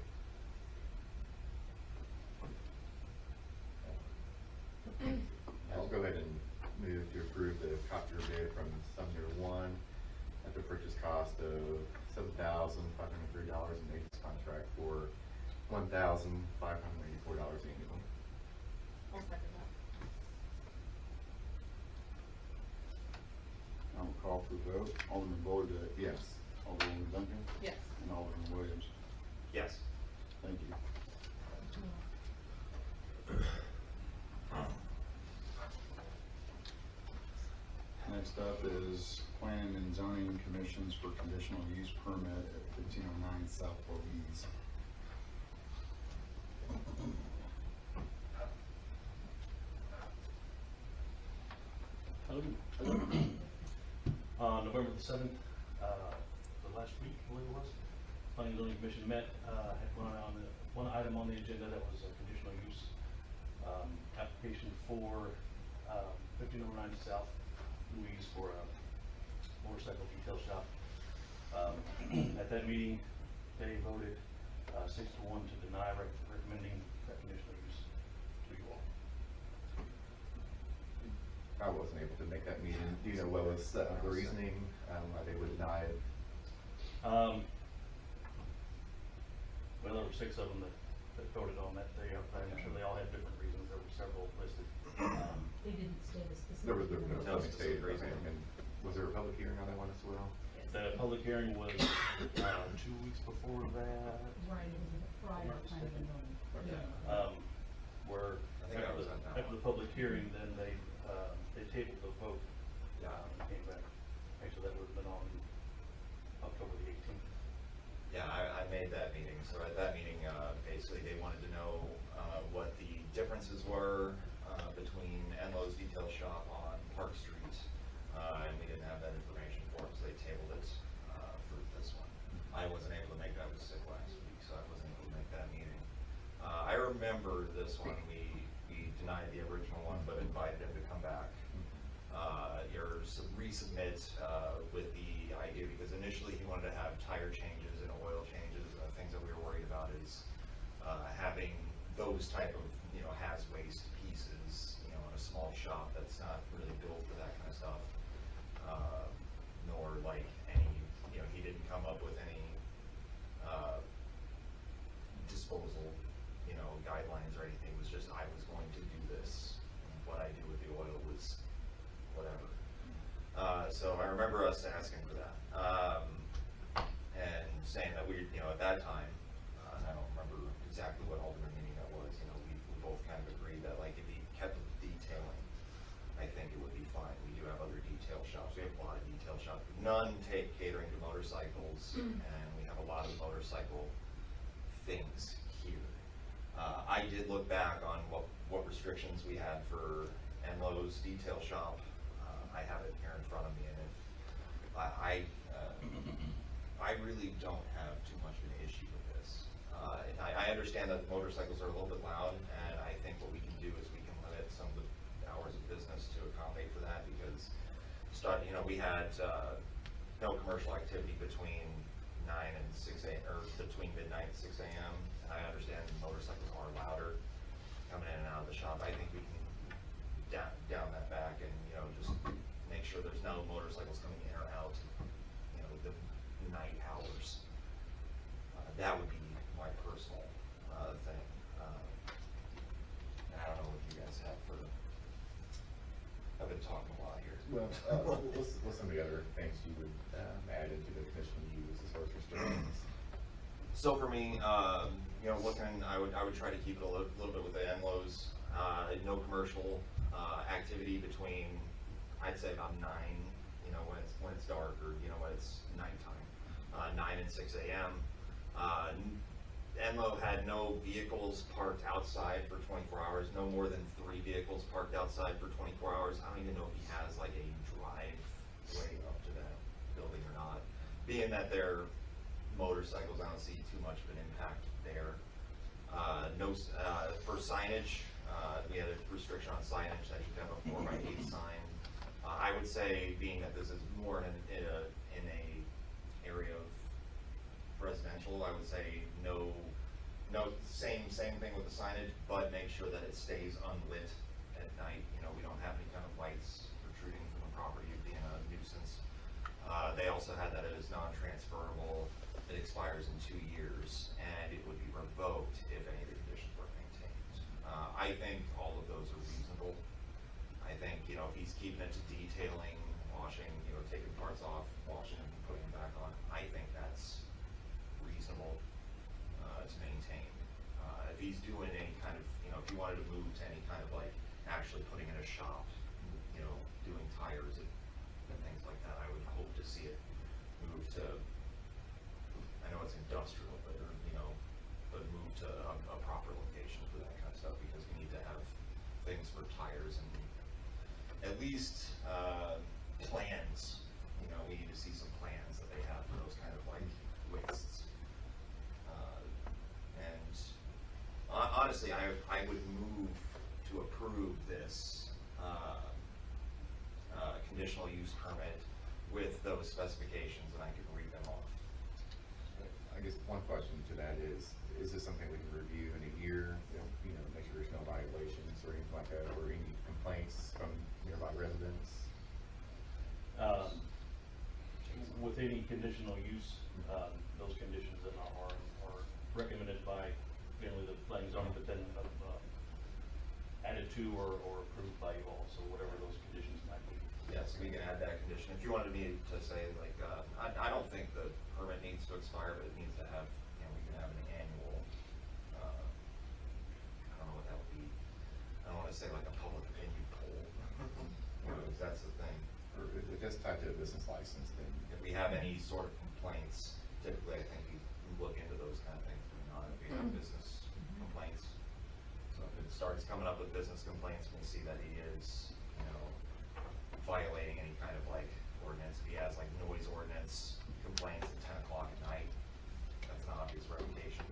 I'll go ahead and move to approve the copier bid from Sumner One at the purchase cost of $7,503 and maintenance contract for $1,584 annually. I'll second that. I will call for the vote. Alderman Boyd, Yes. Alderman Duncan, Yes. and Alderman Williams. Yes. Thank you. Next up is Planning and Zoning Commissions for Conditional Use Permit at 1509 South Louise. November the 7th, the last week, I believe it was, Planning and Zoning Commission met, had one item on the agenda that was a conditional use, application for, 1509 South Louise for a motorcycle detail shop. At that meeting, they voted, 6-1 to deny, recommending that conditional use to you all. I wasn't able to make that meeting. Do you know what was the reasoning, why they would deny it? Well, there were 6 of them that voted on that day. I'm sure they all had different reasons. There were several listed. They didn't state a specific. There was no No public specific statement, reason. and was there a public hearing on that one as well? The public hearing was 2 weeks before that. Right, it was a prior kind of a known. Okay. Where I think I was at that after one. the public hearing, then they tabled the vote. Yeah. And came back. Actually, that would have been on October the 18th. Yeah, I made that meeting. So at that meeting, basically they wanted to know what the differences were between Enlo's Detail Shop on Park Street. And we didn't have that information for them, so they tabled it for this one. I wasn't able to make that. I was sick last week, so I wasn't able to make that meeting. I remember this one, we resubmit, with the idea, because initially he wanted to have tire changes and oil changes. Things that we were worried about is, having those type of, haz waste pieces, in a small shop that's not really built for that kind of stuff. Nor like any, he didn't come up with any, disposal, guidelines or anything. It was just, I was going to do this. And what I do with the oil was whatever. So I remember us asking for that. And saying that we, at that time, and I don't remember exactly what Alderman meeting that was, we both kind of agreed that like if he kept detailing, I think it would be fine. We do have other detail shops. We have a lot of detail shops. None take catering to motorcycles, and we have a lot of motorcycle things here. I did look back on what restrictions we had for Enlo's detail shop. I have it here in front of me, and if I really don't have too much of an issue with this. I understand that motorcycles are a little bit loud, and I think what we can do is we can limit some of the hours of business to accommodate for that, because we had no commercial activity between 9 and 6 a.m. or between midnight and 6 a.m. And I understand motorcycles are louder coming in and out of the shop. I think we can down that back and just make sure there's no motorcycles coming in or out, the night hours. That would be my personal thing. And I don't know what you guys have for. I've been talking a lot here. Well, what's some of the other things you would add into the conditional use as far as restrictions? So for me, looking, I would try to keep it a little bit with the Enlo's. No commercial activity between, I'd say about 9, when it's dark, or when it's nighttime, 9 and 6 a.m. Enlo had no vehicles parked outside for 24 hours, no more than 3 vehicles parked outside for 24 hours. I don't even know if he has like a driveway up to that building or not. Being that they're motorcycles, I don't see too much of an impact there. For signage, we had a restriction on signage that you have a 4x8 sign. I would say, being that this is more in a area of residential, I would say no, same thing with the signage, but make sure that it stays unlit at night. We don't have any kind of lights protruding from the property of being a nuisance. They also had that it is non-transferable. It expires in 2 years, and it would be revoked if any of the conditions were maintained. I think all of those are reasonable. I think, if he's keeping it to detailing, washing, taking parts off, washing them, and putting them back on, I think that's reasonable to maintain. If he's doing any kind of, if he wanted to move to any kind of like actually putting in a shop, doing tires and things like that, I would hope to see it move to, I know it's industrial, but move to a proper location for that kind of stuff, because we need to have things for tires and at least plans. We need to see some plans that they have for those kind of like wastes. And honestly, I would move to approve this conditional use permit with those specifications, and I can read them off. I guess one question to that is this something we can review in a year, make sure there's no violations or anything like that, or any complaints from nearby residents? With any conditional use, those conditions that are recommended by mainly the planning zone, but then added to or approved by you all, so whatever those conditions might be. Yes, we can add that condition. If you wanted me to say, like, I don't think the permit needs to expire, but it needs to have, we can have an annual, I don't know what that would be. I don't want to say like a public opinion poll. That's the thing. Or if it's tied to a business license, then. If we have any sort of complaints, typically I think we look into those kind of things, if we have business complaints. So if it starts coming up with business complaints, we see that he is, violating any kind of like ordinance. If he has like noise ordinance complaints at 10 o'clock at night, that's an obvious revocation.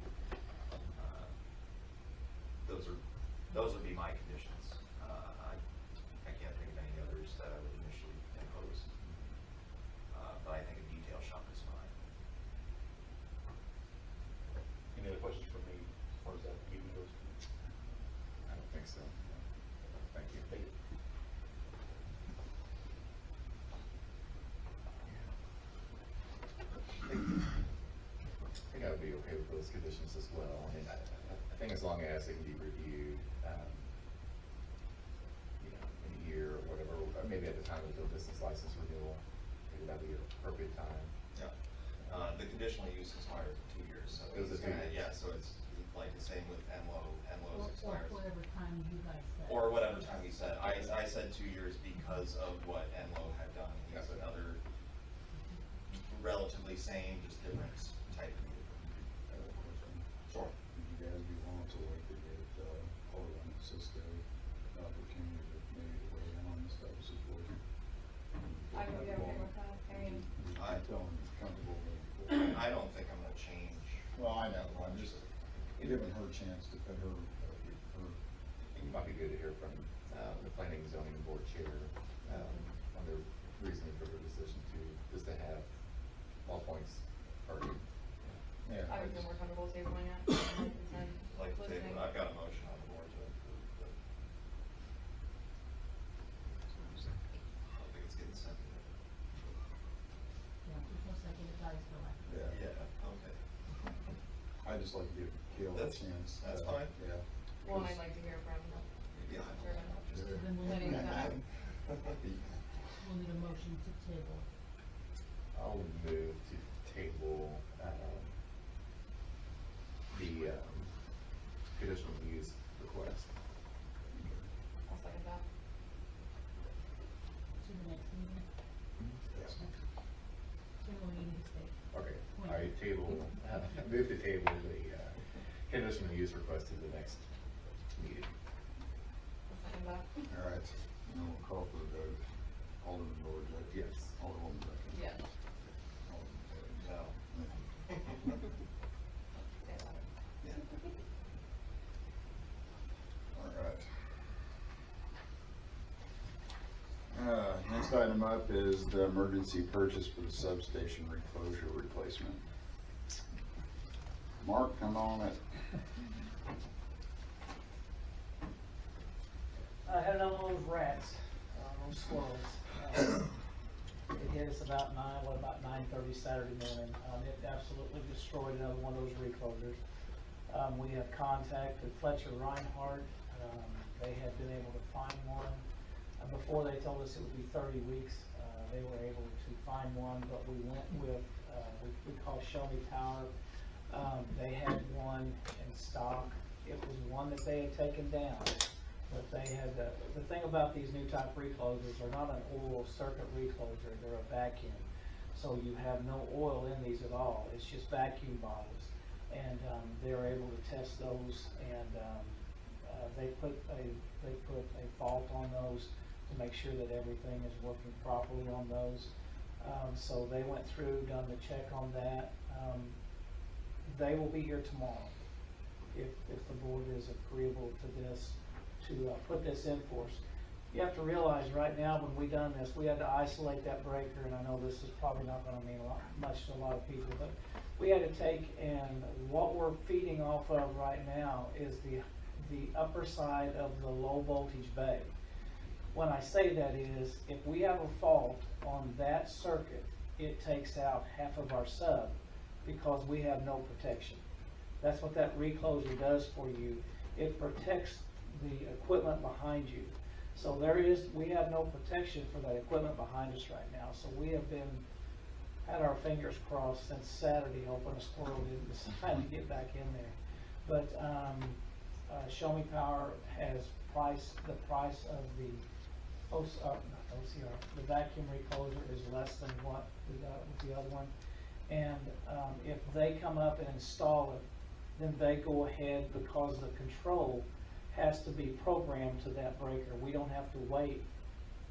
Those would be my conditions. I can't think of any others that I would initially impose. okay with those conditions as well. I mean, I think as long as it can be reviewed, you know, in a year or whatever, or maybe at the time of the business license renewal, maybe that'd be an appropriate time. Yeah. The conditional use expires in 2 years, so Is it it's 2 gonna, years? yeah, so it's like the same with Enlo's expires. Or whatever time you guys said. Or whatever time he said. I said 2 years because of what Enlo had done. He has another relatively same, just different type of vehicle. I have a question. Sure. Would you guys be willing to like to get, Alderman Cisco an opportunity to maybe weigh in on this type of situation? I would be okay with that, I mean, I tell him he's comfortable moving forward. I don't think I'm gonna change. Well, I know, I'm just giving her a chance to put her, It might be good to hear from, the planning and zoning board chair, on their reasoning for their decision to, just to have all points heard. yeah. I would feel more comfortable tabling it, and Like, listening. I've got a motion on the board to approve, but I don't think it's getting seconded. Yeah, just one second, it dies for lack of. Yeah. Yeah, okay. I just like to give Gail a That's- chance. that's fine. Yeah. Well, and I'd like to hear from Yeah, Chairman. So then we'll Letting need, them we'll need a motion to table. I'll move to table, the, conditional use request. I'll second that. To the next meeting. Then we'll need to stay. Okay, I table, move to table the, conditional use request to the next meeting. I'll second that. All right, now we'll call for the vote. Alderman Boyd. Yes. Alderwoman Becker. Yes. Alderman Boyd. No. Say that. Yeah. All right. Next item up is the emergency purchase for the substation reclosure replacement. Mark, come on it. I had another one of those rats, those squirrels. It hit us about 9:30 Saturday morning. It absolutely destroyed another one of those reclosers. We have contacted Fletcher Reinhardt. They had been able to find one. Before they told us it would be 30 weeks, they were able to find one, but we went with, we call Show Me Power. They had one in stock. It was one that they had taken down. But they had, the thing about these new type reclosers are not an oil circuit recloser, they're a vacuum. So you have no oil in these at all, it's just vacuum bottles. And, they're able to test those and, they put a fault on those to make sure that everything is working properly on those. So they went through, done the check on that. They will be here tomorrow if the board is agreeable to this, to put this in for us. You have to realize right now, when we done this, we had to isolate that breaker, and I know this is probably not gonna mean much to a lot of people, but we had to take, and what we're feeding off of right now is the upper side of the low voltage bay. When I say that is, if we have a fault on that circuit, it takes out half of our sub because we have no protection. That's what that recloser does for you. It protects the equipment behind you. So we have no protection for that equipment behind us right now. So we have had our fingers crossed since Saturday, hoping a squirrel didn't decide to get back in there. But Show Me Power has the price of the the vacuum recloser is less than what we got with the other one. And if they come up and install it, then they go ahead, because the control has to be programmed to that breaker. We don't have to wait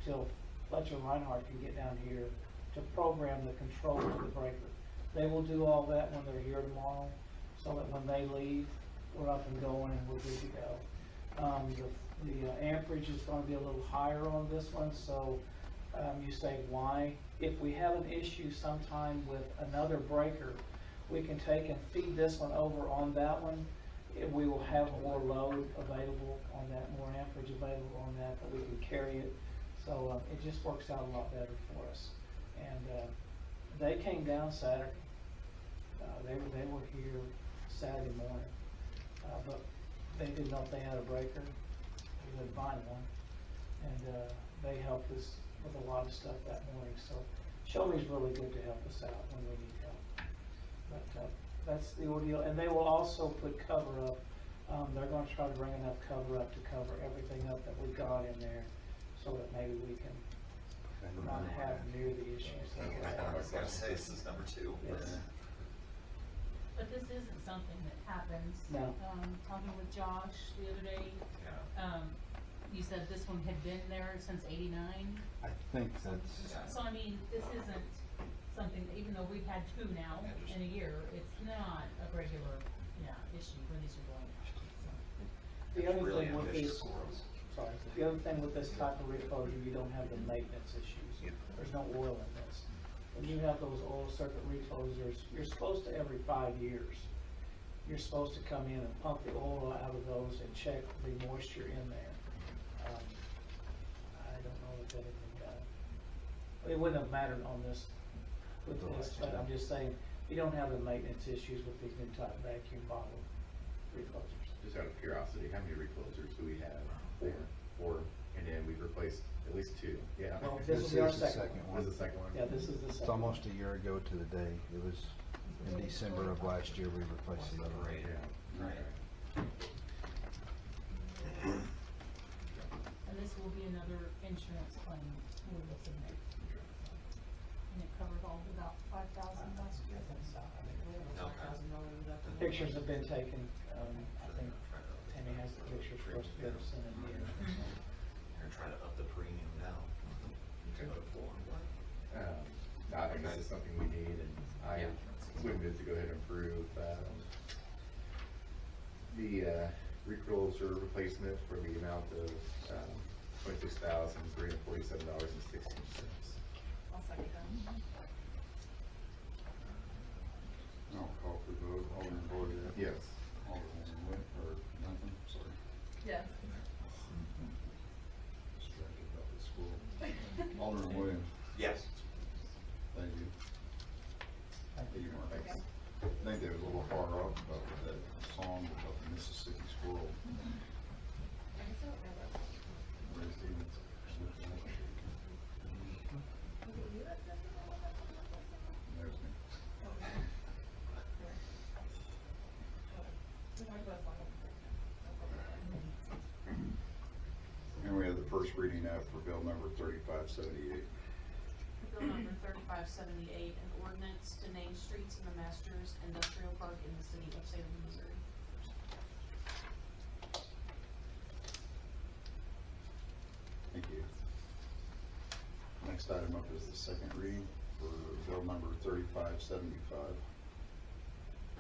till Fletcher Reinhardt can get down here to program the control to the breaker. They will do all that when they're here tomorrow, so that when they leave, we're up and going and we're good to go. The amperage is gonna be a little higher on this one, so you say why? If we have an issue sometime with another breaker, we can take and feed this one over on that one. We will have more load available on that, more amperage available on that we can carry it. So it just works out a lot better for us. And they came down Saturday. They were here Saturday morning, but they didn't know if they had a breaker. They couldn't find one. And, they helped us with a lot of stuff that morning, so Shelby's really good to help us out when we need help. But, that's the ordeal, and they will also put cover up. They're gonna try to bring enough cover up to cover everything up that we've got in there, so that maybe we can not have near the issues that we I was gonna have. say, this is number 2. Yes. But this isn't something that happens. No. Talking with Josh the other day, Yeah. you said this one had been there since '89. I think that's, So I mean, this isn't something, that even though we've had 2 now in a year, it's not a regular, issue where these are going out. The other Really thing with ambitious this, goals. sorry, the other thing with this type of reclosure, you don't have the maintenance issues. There's no oil in this. When you have those oil circuit reclosers, you're supposed to every 5 years, you're supposed to come in and pump the oil out of those and check the moisture in there. I don't know if that had been done. It wouldn't have mattered on this, with this, but I'm just saying, you don't have the maintenance issues with these new type vacuum bottle reclosers. Just out of curiosity, how many reclosers do we have? 4, and then we've replaced at least 2, yeah. Well, this will be our is the second one. This is the second one? Yeah, this is the it's second. almost a year ago to the day. It was in December of last year we replaced the other one. Yeah. Right. And this will be another insurance claim we will submit. And it covered all of about 5,000 last year. Pictures have been taken, I think Tammy has the pictures for us to be able to send in here. You're trying to up the premium now. To go to 4. I think this is something we need, and I would move to go ahead and approve, the, recloser replacement for the amount of, $26,347.16. I'll second that. I'll call for the vote. Alderman Boyd. Yes. Alderman Witt, or nothing, sorry. Yes. Distracted about the school. Alderman Williams. Yes. Thank you. Thank you. Mark. I think they was a little far off about that song about the Mississippi squirrel. I guess I don't know that. Ray Stevens. There's me. And we have the first reading out for bill number 3578. Bill number 3578, an ordinance to name streets in the Masters Industrial Park in the city of Salem, Missouri. Thank you. Next item up is the second reading for bill number 3575.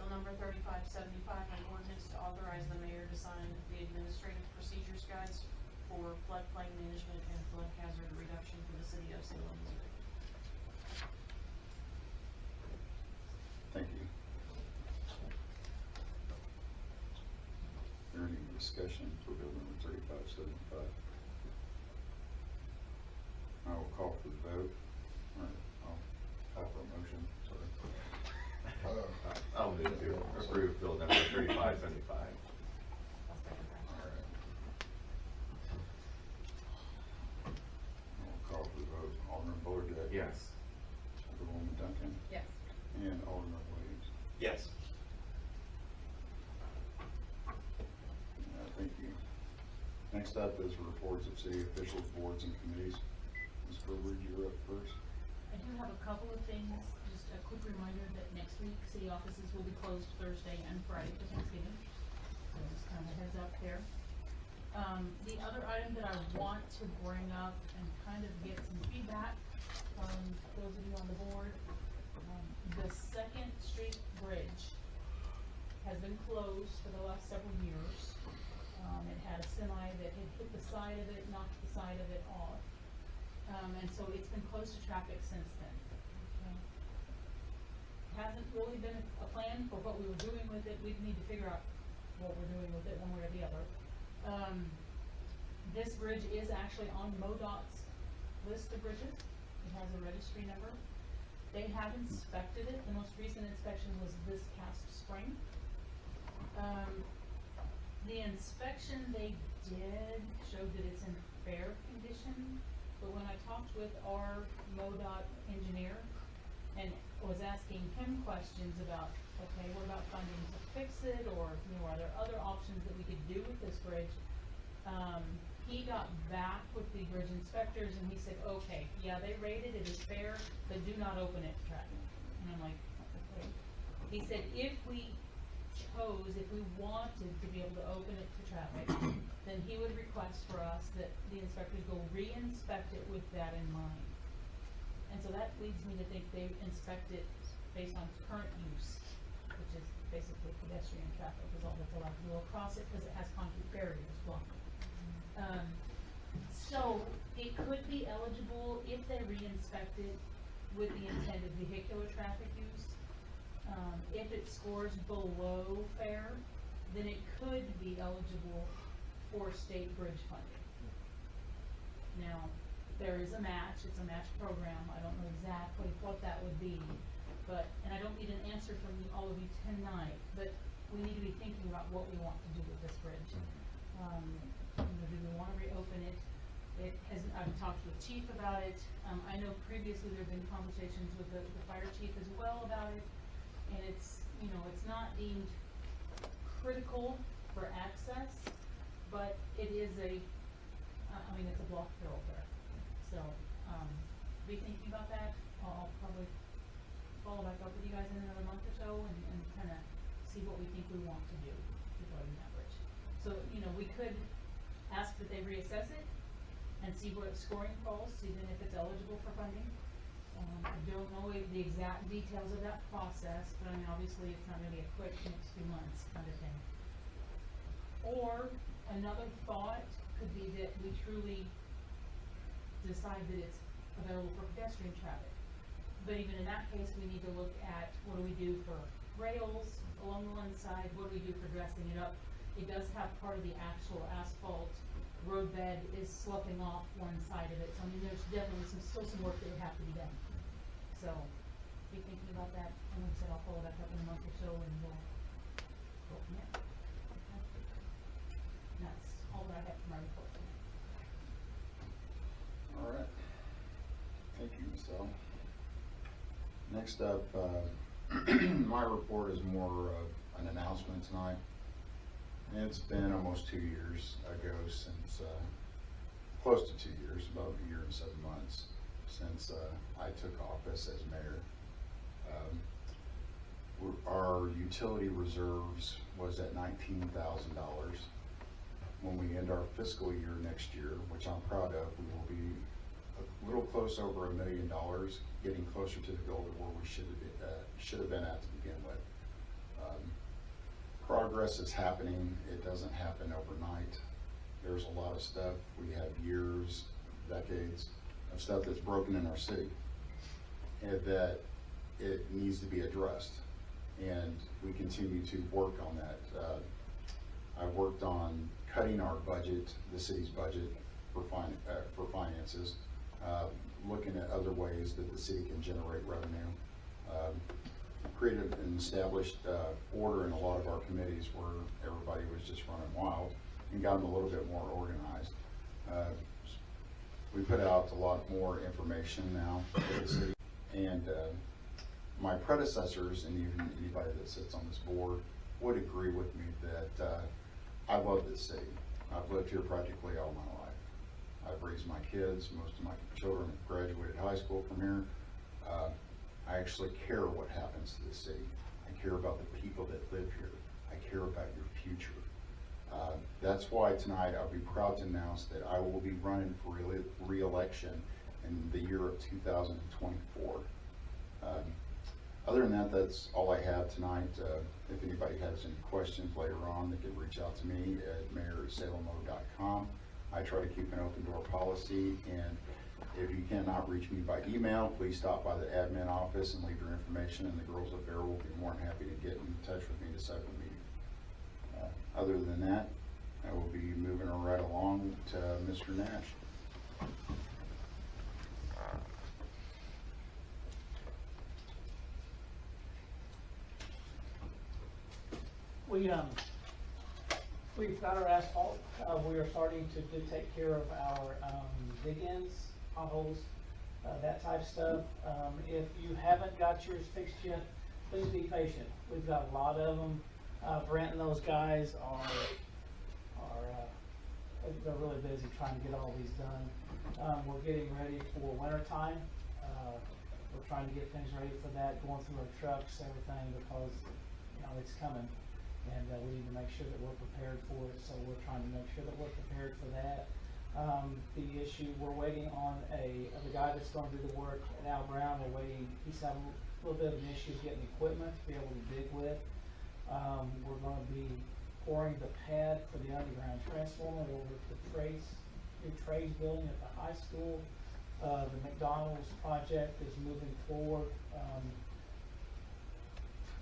Bill number 3575, an ordinance to authorize the mayor to sign the administrative procedures guides for floodplain management and flood hazard reduction for the city of Salem, Missouri. Thank you. Is there any discussion for bill number 3575? I will call for the vote. All right, I'll call for a motion, sorry. I'll move to approve bill number 3575. I'll second that. All right. I'll call for the vote. Alderman Boyd. Yes. Alderwoman Duncan. Yes. And Alderman Williams. Yes. Thank you. Next up is reports of city officials, boards, and committees. Ms. Burbridge, you're up first. I do have a couple of things, just a quick reminder that next week, city offices will be closed Thursday and Friday for Thanksgiving. So just kind of a heads up there. The other item that I want to bring up and kind of get some feedback from those of you on the board, the Second Street Bridge has been closed for the last several years. It had a semi that had hit the side of it, knocked the side of it off. And so it's been closed to traffic since then. Okay. Hasn't really been a plan for what we were doing with it. We need to figure out what we're doing with it one way or the other. This bridge is actually on MoDOT's list of bridges. It has a registry number. They have inspected it, the most recent inspection was this past spring. The inspection they did showed that it's in fair condition, but when I talked with our MoDOT engineer and was asking him questions about, okay, what about funding to fix it, or, you know, are there other options that we could do with this bridge? He got back with the bridge inspectors and he said, okay, yeah, they rated it as fair, but do not open it to traffic. And I'm like, okay. He said, if we wanted to be able to open it to traffic, then he would request for us that the inspectors go re-inspect it with that in mind. And so that leads me to think they inspect it based on current use, which is basically pedestrian traffic is all that's allowed to go across it, because it has concrete barriers blocking. So it could be eligible if they re-inspect it with the intended vehicular traffic use. If it scores below fair, then it could be eligible for state bridge funding. Now, there is a match, it's a match program, I don't know exactly what that would be, but, and I don't need an answer from all of you tonight, but we need to be thinking about what we want to do with this bridge. You know, do we wanna reopen it? It has, I've talked with chief about it, I know previously there have been conversations with the fire chief as well about it, and it's, you know, it's not deemed critical for access, but it is a, I mean, it's a block thoroughfare. So, be thinking about that. I'll probably follow back up with you guys in another month or so and kind of see what we think we want to do regarding that bridge. So, you know, we could ask that they reassess it and see where its scoring falls, see then if it's eligible for funding. I don't know the exact details of that process, but I mean, obviously it's not gonna be a quick next few months kind of thing. Or another thought could be that we truly decide that it's available for pedestrian traffic. But even in that case, we need to look at what do we do for rails along the one side, what do we do for dressing it up. It does have part of the actual asphalt roadbed is sloughing off one side of it, so I mean, there's definitely still some work that would have to be done. So, be thinking about that, and like I said, I'll follow back up in a month or so, and we'll go from there. And that's all that I have for my report tonight. All right. Thank you, Michelle. Next up, my report is more of an announcement tonight. It's been almost 2 years ago since, close to 2 years, about a year and 7 months since I took office as mayor. Our utility reserves was at $19,000. When we end our fiscal year next year, which I'm proud of, we will be a little close over $1 million, getting closer to the goal to where we should have been at to begin with. Progress is happening. It doesn't happen overnight. There's a lot of stuff. We have years, decades of stuff that's broken in our city and that it needs to be addressed. And we continue to work on that. I worked on cutting our budget, the city's budget for finances, looking at other ways that the city can generate revenue. Created an established order in a lot of our committees where everybody was just running wild, and got them a little bit more organized. We put out a lot more information now for the city, and my predecessors and even anybody that sits on this board would agree with me that I love this city. I've lived here practically all my life. I've raised my kids. Most of my children have graduated high school from here. I actually care what happens to the city. I care about the people that live here. I care about your future. That's why tonight I'll be proud to announce that I will be running for re-election in the year of 2024. Other than that, that's all I have tonight. If anybody has any questions later on, they can reach out to me at mayor@salemmo.com. I try to keep an open door policy, and if you cannot reach me by email, please stop by the admin office and leave your information, and the girls up there will be more than happy to get in touch with me to set up a meeting. Other than that, I will be moving right along to Mr. Nash. We've got our asphalt, we are starting to take care of our, dig-ins, potholes, that type of stuff. If you haven't got yours fixed yet, please be patient. We've got a lot of them. Brent and those guys they're really busy trying to get all these done. We're getting ready for winter time. We're trying to get things ready for that, going through our trucks, everything, because, it's coming. And, we need to make sure that we're prepared for it, so we're trying to make sure that we're prepared for that. The issue, we're waiting on the guy that's gonna do the work at Al Brown, he's having a little bit of an issue getting equipment to be able to dig with. We're gonna be pouring the pad for the underground transformer over at the new trades building at the high school. The McDonald's project is moving forward.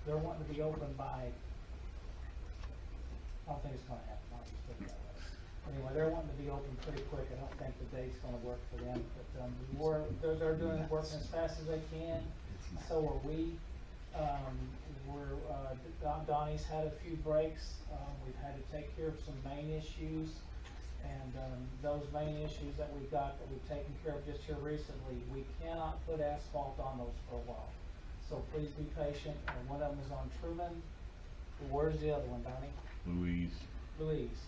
They're wanting to be open by, I don't think it's gonna happen, I'll just put it that way. Anyway, they're wanting to be open pretty quick. I don't think the date's gonna work for them, but, they're doing it, working as fast as they can. So are we. Donnie's had a few breaks. We've had to take care of some main issues. And, those main issues that we've got, that we've taken care of just here recently, we cannot put asphalt on those for a while. So please be patient. And one of them is on Truman. Where's the other one, Donnie? Louise.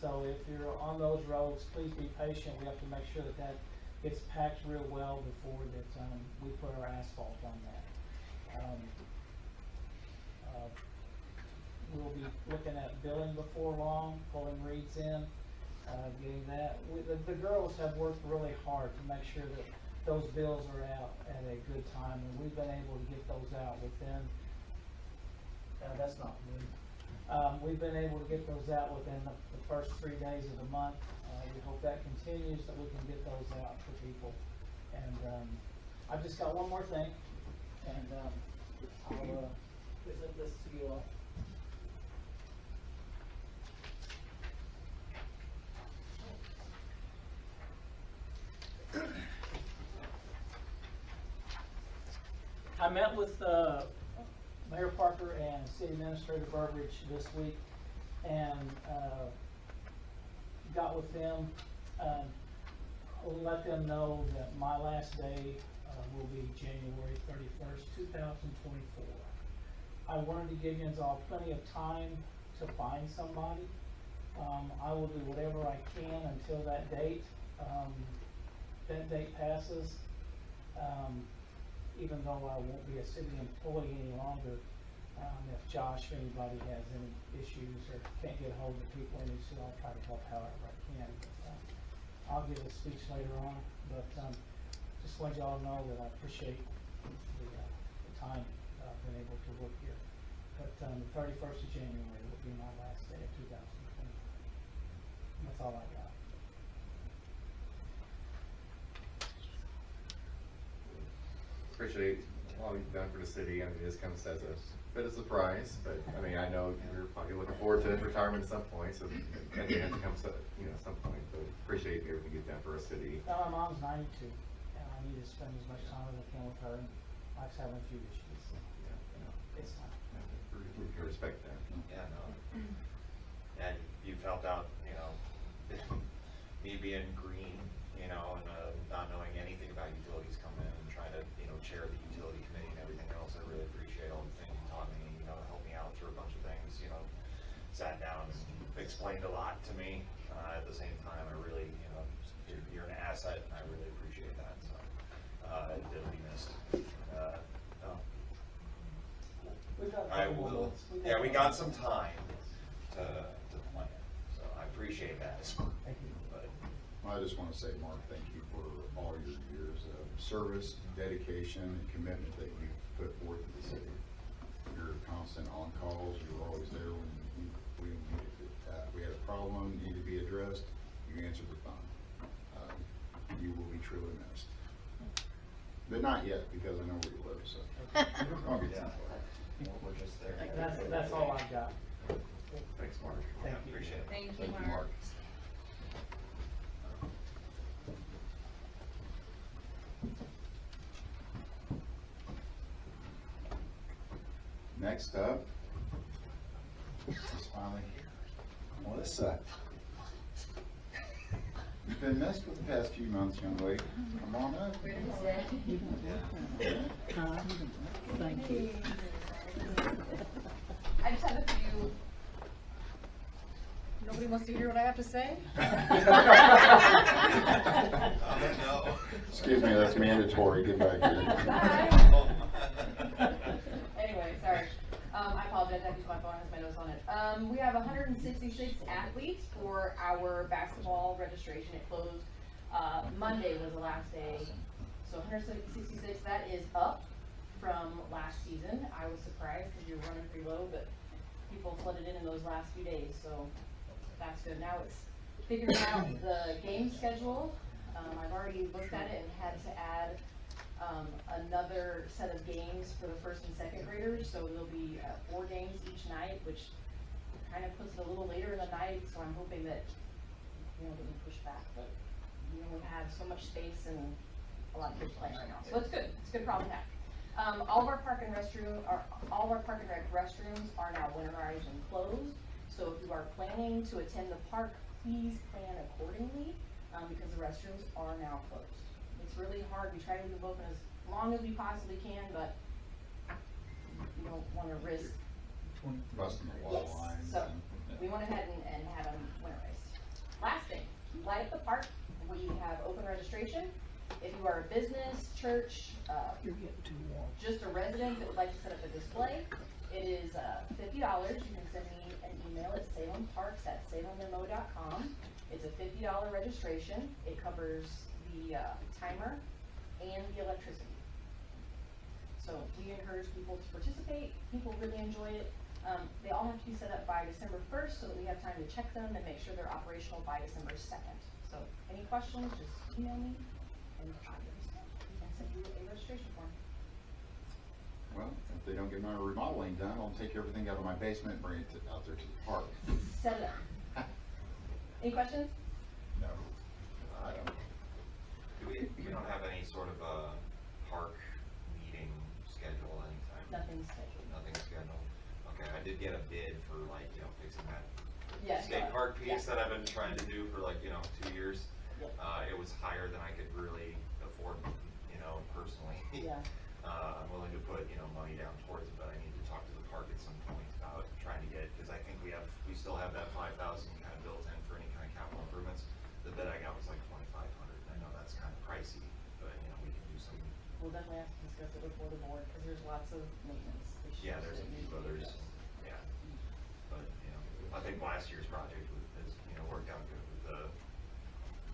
So if you're on those roads, please be patient. We have to make sure that gets packed real well before that, we put our asphalt on that. We'll be looking at billing before long, pulling reeds in, getting that. The girls have worked really hard to make sure that those bills are out at a good time, and we've been able to get those out within, that's not me. We've been able to get those out within the first 3 days of the month. We hope that continues, that we can get those out for people. And, I've just got one more thing, and, I'll, present this to you all. I met with Mayor Parker and City Administrator Burbridge this week, and got with them, let them know that my last day will be January 31st, 2024. I wanted to give you all plenty of time to find somebody. I will do whatever I can until that date. That date passes. Even though I won't be a city employee any longer, if Josh or anybody has any issues or can't get a hold of the people in the city, I'll try to help however I can. But, I'll give a speech later on, but just want y'all know that I appreciate the time that I've been able to work here. But the 31st of January will be my last day of 2020. That's all I got. Appreciate all you've done for the city. I mean, this comes as a bit of surprise, but I mean, I know you're probably looking forward to retirement at some point, so at the end it comes up, some point, but appreciate everything you've done for our city. My mom's 92, and I need to spend as much time as I can with her, and life's having a few issues, so it's time. We can respect that. Yeah, no. And you've helped out, me being green, and not knowing anything about utilities coming in and trying to, chair the utility committee and everything else. I really appreciate all the things you taught me, helped me out through a bunch of things, sat down and explained a lot to me. At the same time, I really, you're an asset, and I really appreciate that, so, it'll be missed. I will, we got some time to plan, so I appreciate that as well. Thank you. But I just want to say, Mark, thank you for all your years of service, dedication, and commitment that you put forth to the city. You're constant on calls. You were always there when we needed it. We had a problem, needed to be addressed. You answered the phone. You will be truly missed. But not yet, because I know where you live, so. I'll get some fun. we're just there. That's all I've got. Thanks, Mark. Thank you. Appreciate it. Thank Thank you, you, Mark. Next up He's finally here. Melissa. You've been missed for the past few months, young lady. Come on up. Thank you. I just have a few. Nobody wants to hear what I have to say? No. Excuse me, that's mandatory. Get back here. Bye. Anyway, sorry. I apologize. I used my phone, has my notes on it. We have 166 athletes for our basketball registration. It closed, Monday was the last day. So 166, that is up from last season. I was surprised because you were running pretty low, but people flooded in those last few days, so that's good. Now it's figuring out the game schedule. I've already looked at it and had to add another set of games for the first and second graders, so there'll be 4 games each night, which kind of puts it a little later in the night, so I'm hoping that, you know, getting pushed back, but, you know, we have so much space and a lot of kids playing right now, so it's good, it's a good problem to have. All of our park and rec restrooms are now winterized and closed, so if you are planning to attend the park, please plan accordingly, because the restrooms are now closed. It's really hard. We try to leave them open as long as we possibly can, but you don't want to risk Busting the wall lines. So and- we went ahead and had them winterized. Last thing, light up the park. We have open registration. If you are a business, church, You're getting too warm. just a resident that would like to set up a display, it is $50. You can send me an email at salemparks@salemmo.com. It's a $50 registration. It covers the timer and the electricity. So we encourage people to participate. People really enjoy it. They all have to be set up by December 1st so that we have time to check them and make sure they're operational by December 2nd. So any questions, just email me and I can send you a registration form. Well, if they don't get my remodeling done, I'll take everything out of my basement and bring it out there to the park. Set it up. Any questions? No, I don't. We don't have any sort of a park meeting schedule anytime? Nothing's scheduled. Nothing's scheduled? Okay, I did get a bid for like, you know, fixing that Yes, skate park piece yeah. that I've been trying to do for like, you know, 2 years. Yep. It was higher than I could really afford, you know, personally. Yeah. I'm willing to put, you know, money down towards it, but I need to talk to the park at some point about trying to get, because I think we still have that 5,000 kind of built in for any kind of capital improvements. The bid I got was like 2,500. I know that's kind of pricey, but you know, we can do some. We'll definitely have to discuss it before the board, because there's lots of maintenance issues. Yeah, there's a that few need to be others. addressed. Yeah, but you know, I think last year's project has, you know, worked out good with the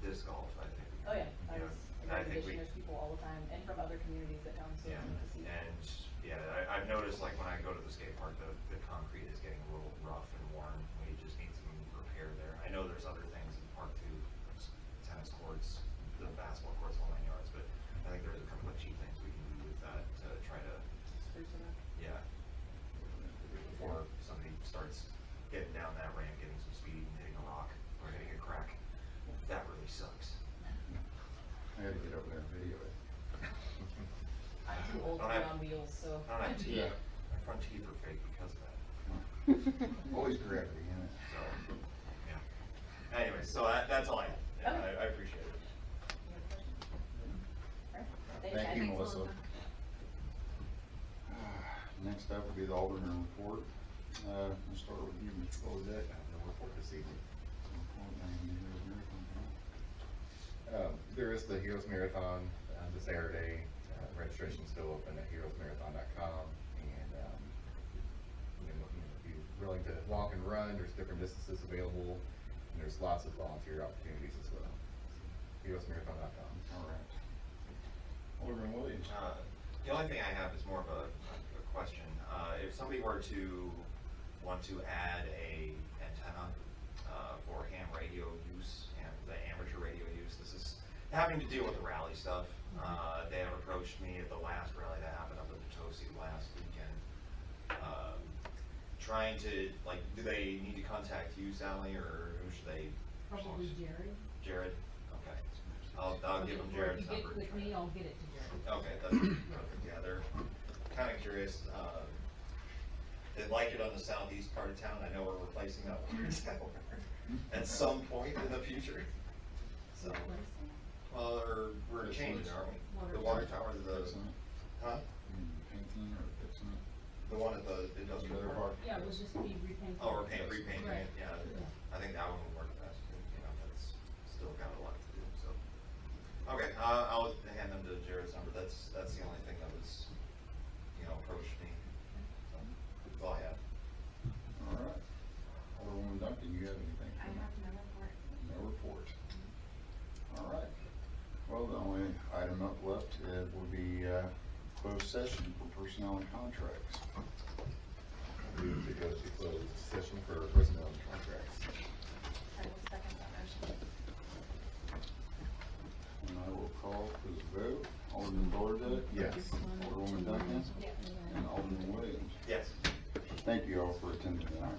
disc golf. I think. Oh, yeah, I Yeah. was, And I think there's people all the time, and from other communities that come, so Yeah, it's neat to see. and yeah, I've noticed like when I go to the skate park, the concrete is getting a little rough and worn. We just need some repair there. I know there's other things in the park too, tennis courts, the basketball courts, all 9 yards, but I think there's a couple of cheap things we can do with that to try to, Spruce it up. yeah, before somebody starts getting down that ramp, getting some speed and hitting a rock or hitting a crack. That really sucks. I had to get over there and video it. I'm too old to Don't be have- on wheels, so. I don't have teeth. Yeah. My front teeth are fake because of that. Always gravity in it. So, yeah. Anyway, so that's all I have. Yeah, Okay. I appreciate it. Any other questions? All right. Thank you, Chad. Melissa. Next up will be the Alderman report. We'll start with you, Mr. Bozak. I have no report this evening. There is the Heroes Marathon this Saturday. Registration's still open at heroesmarathon.com, and if you're willing to walk and run, there's different distances available, and there's lots of volunteer opportunities as well. heroesmarathon.com. All right. Alderman Williams. The only thing I have is more of a question. If somebody were to want to add a antenna for ham radio use and the amateur radio use, this is having to deal with the rally stuff. They have approached me at the last rally that happened up at Potosi last weekend, trying to, like, do they need to contact you, Sally, or who should they? Probably Jared. Jared? Okay. I'll give them Or Jared's if you number. get with me, I'll get it to Jared. Okay, that's perfect. Yeah, they're kind of curious. like it on the southeast part of town. I know we're replacing that water tower at some point in the future. So, well, we're changing it, aren't we? The water tower, Fixing it? huh? Painting or fixing it? The one at the industrial Other park? part? Yeah, it was just be repainted. Oh, repainting Right. it, yeah. I think that one would work best, you know, that's still got a lot to do, so. Okay, I'll hand them to Jared's number. That's the only thing that was, you know, approached me. So, that's all I have. All right. Alderwoman Duncan, you have anything? I have no report. No report. All right. Well, the only item up left would be closed session for personnel and contracts. Move to go to closed session for personnel and contracts. I will second that motion. And I will call for the vote. Alderman Borzak? Yes. Alderwoman Duncan? Yes. And Alderman Williams. Yes. Thank you all for attending tonight.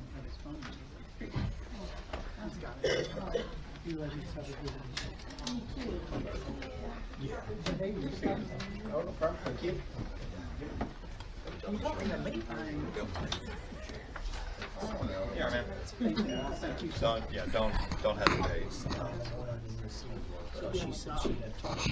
Yeah, man. Don't hesitate. So she said she had talked.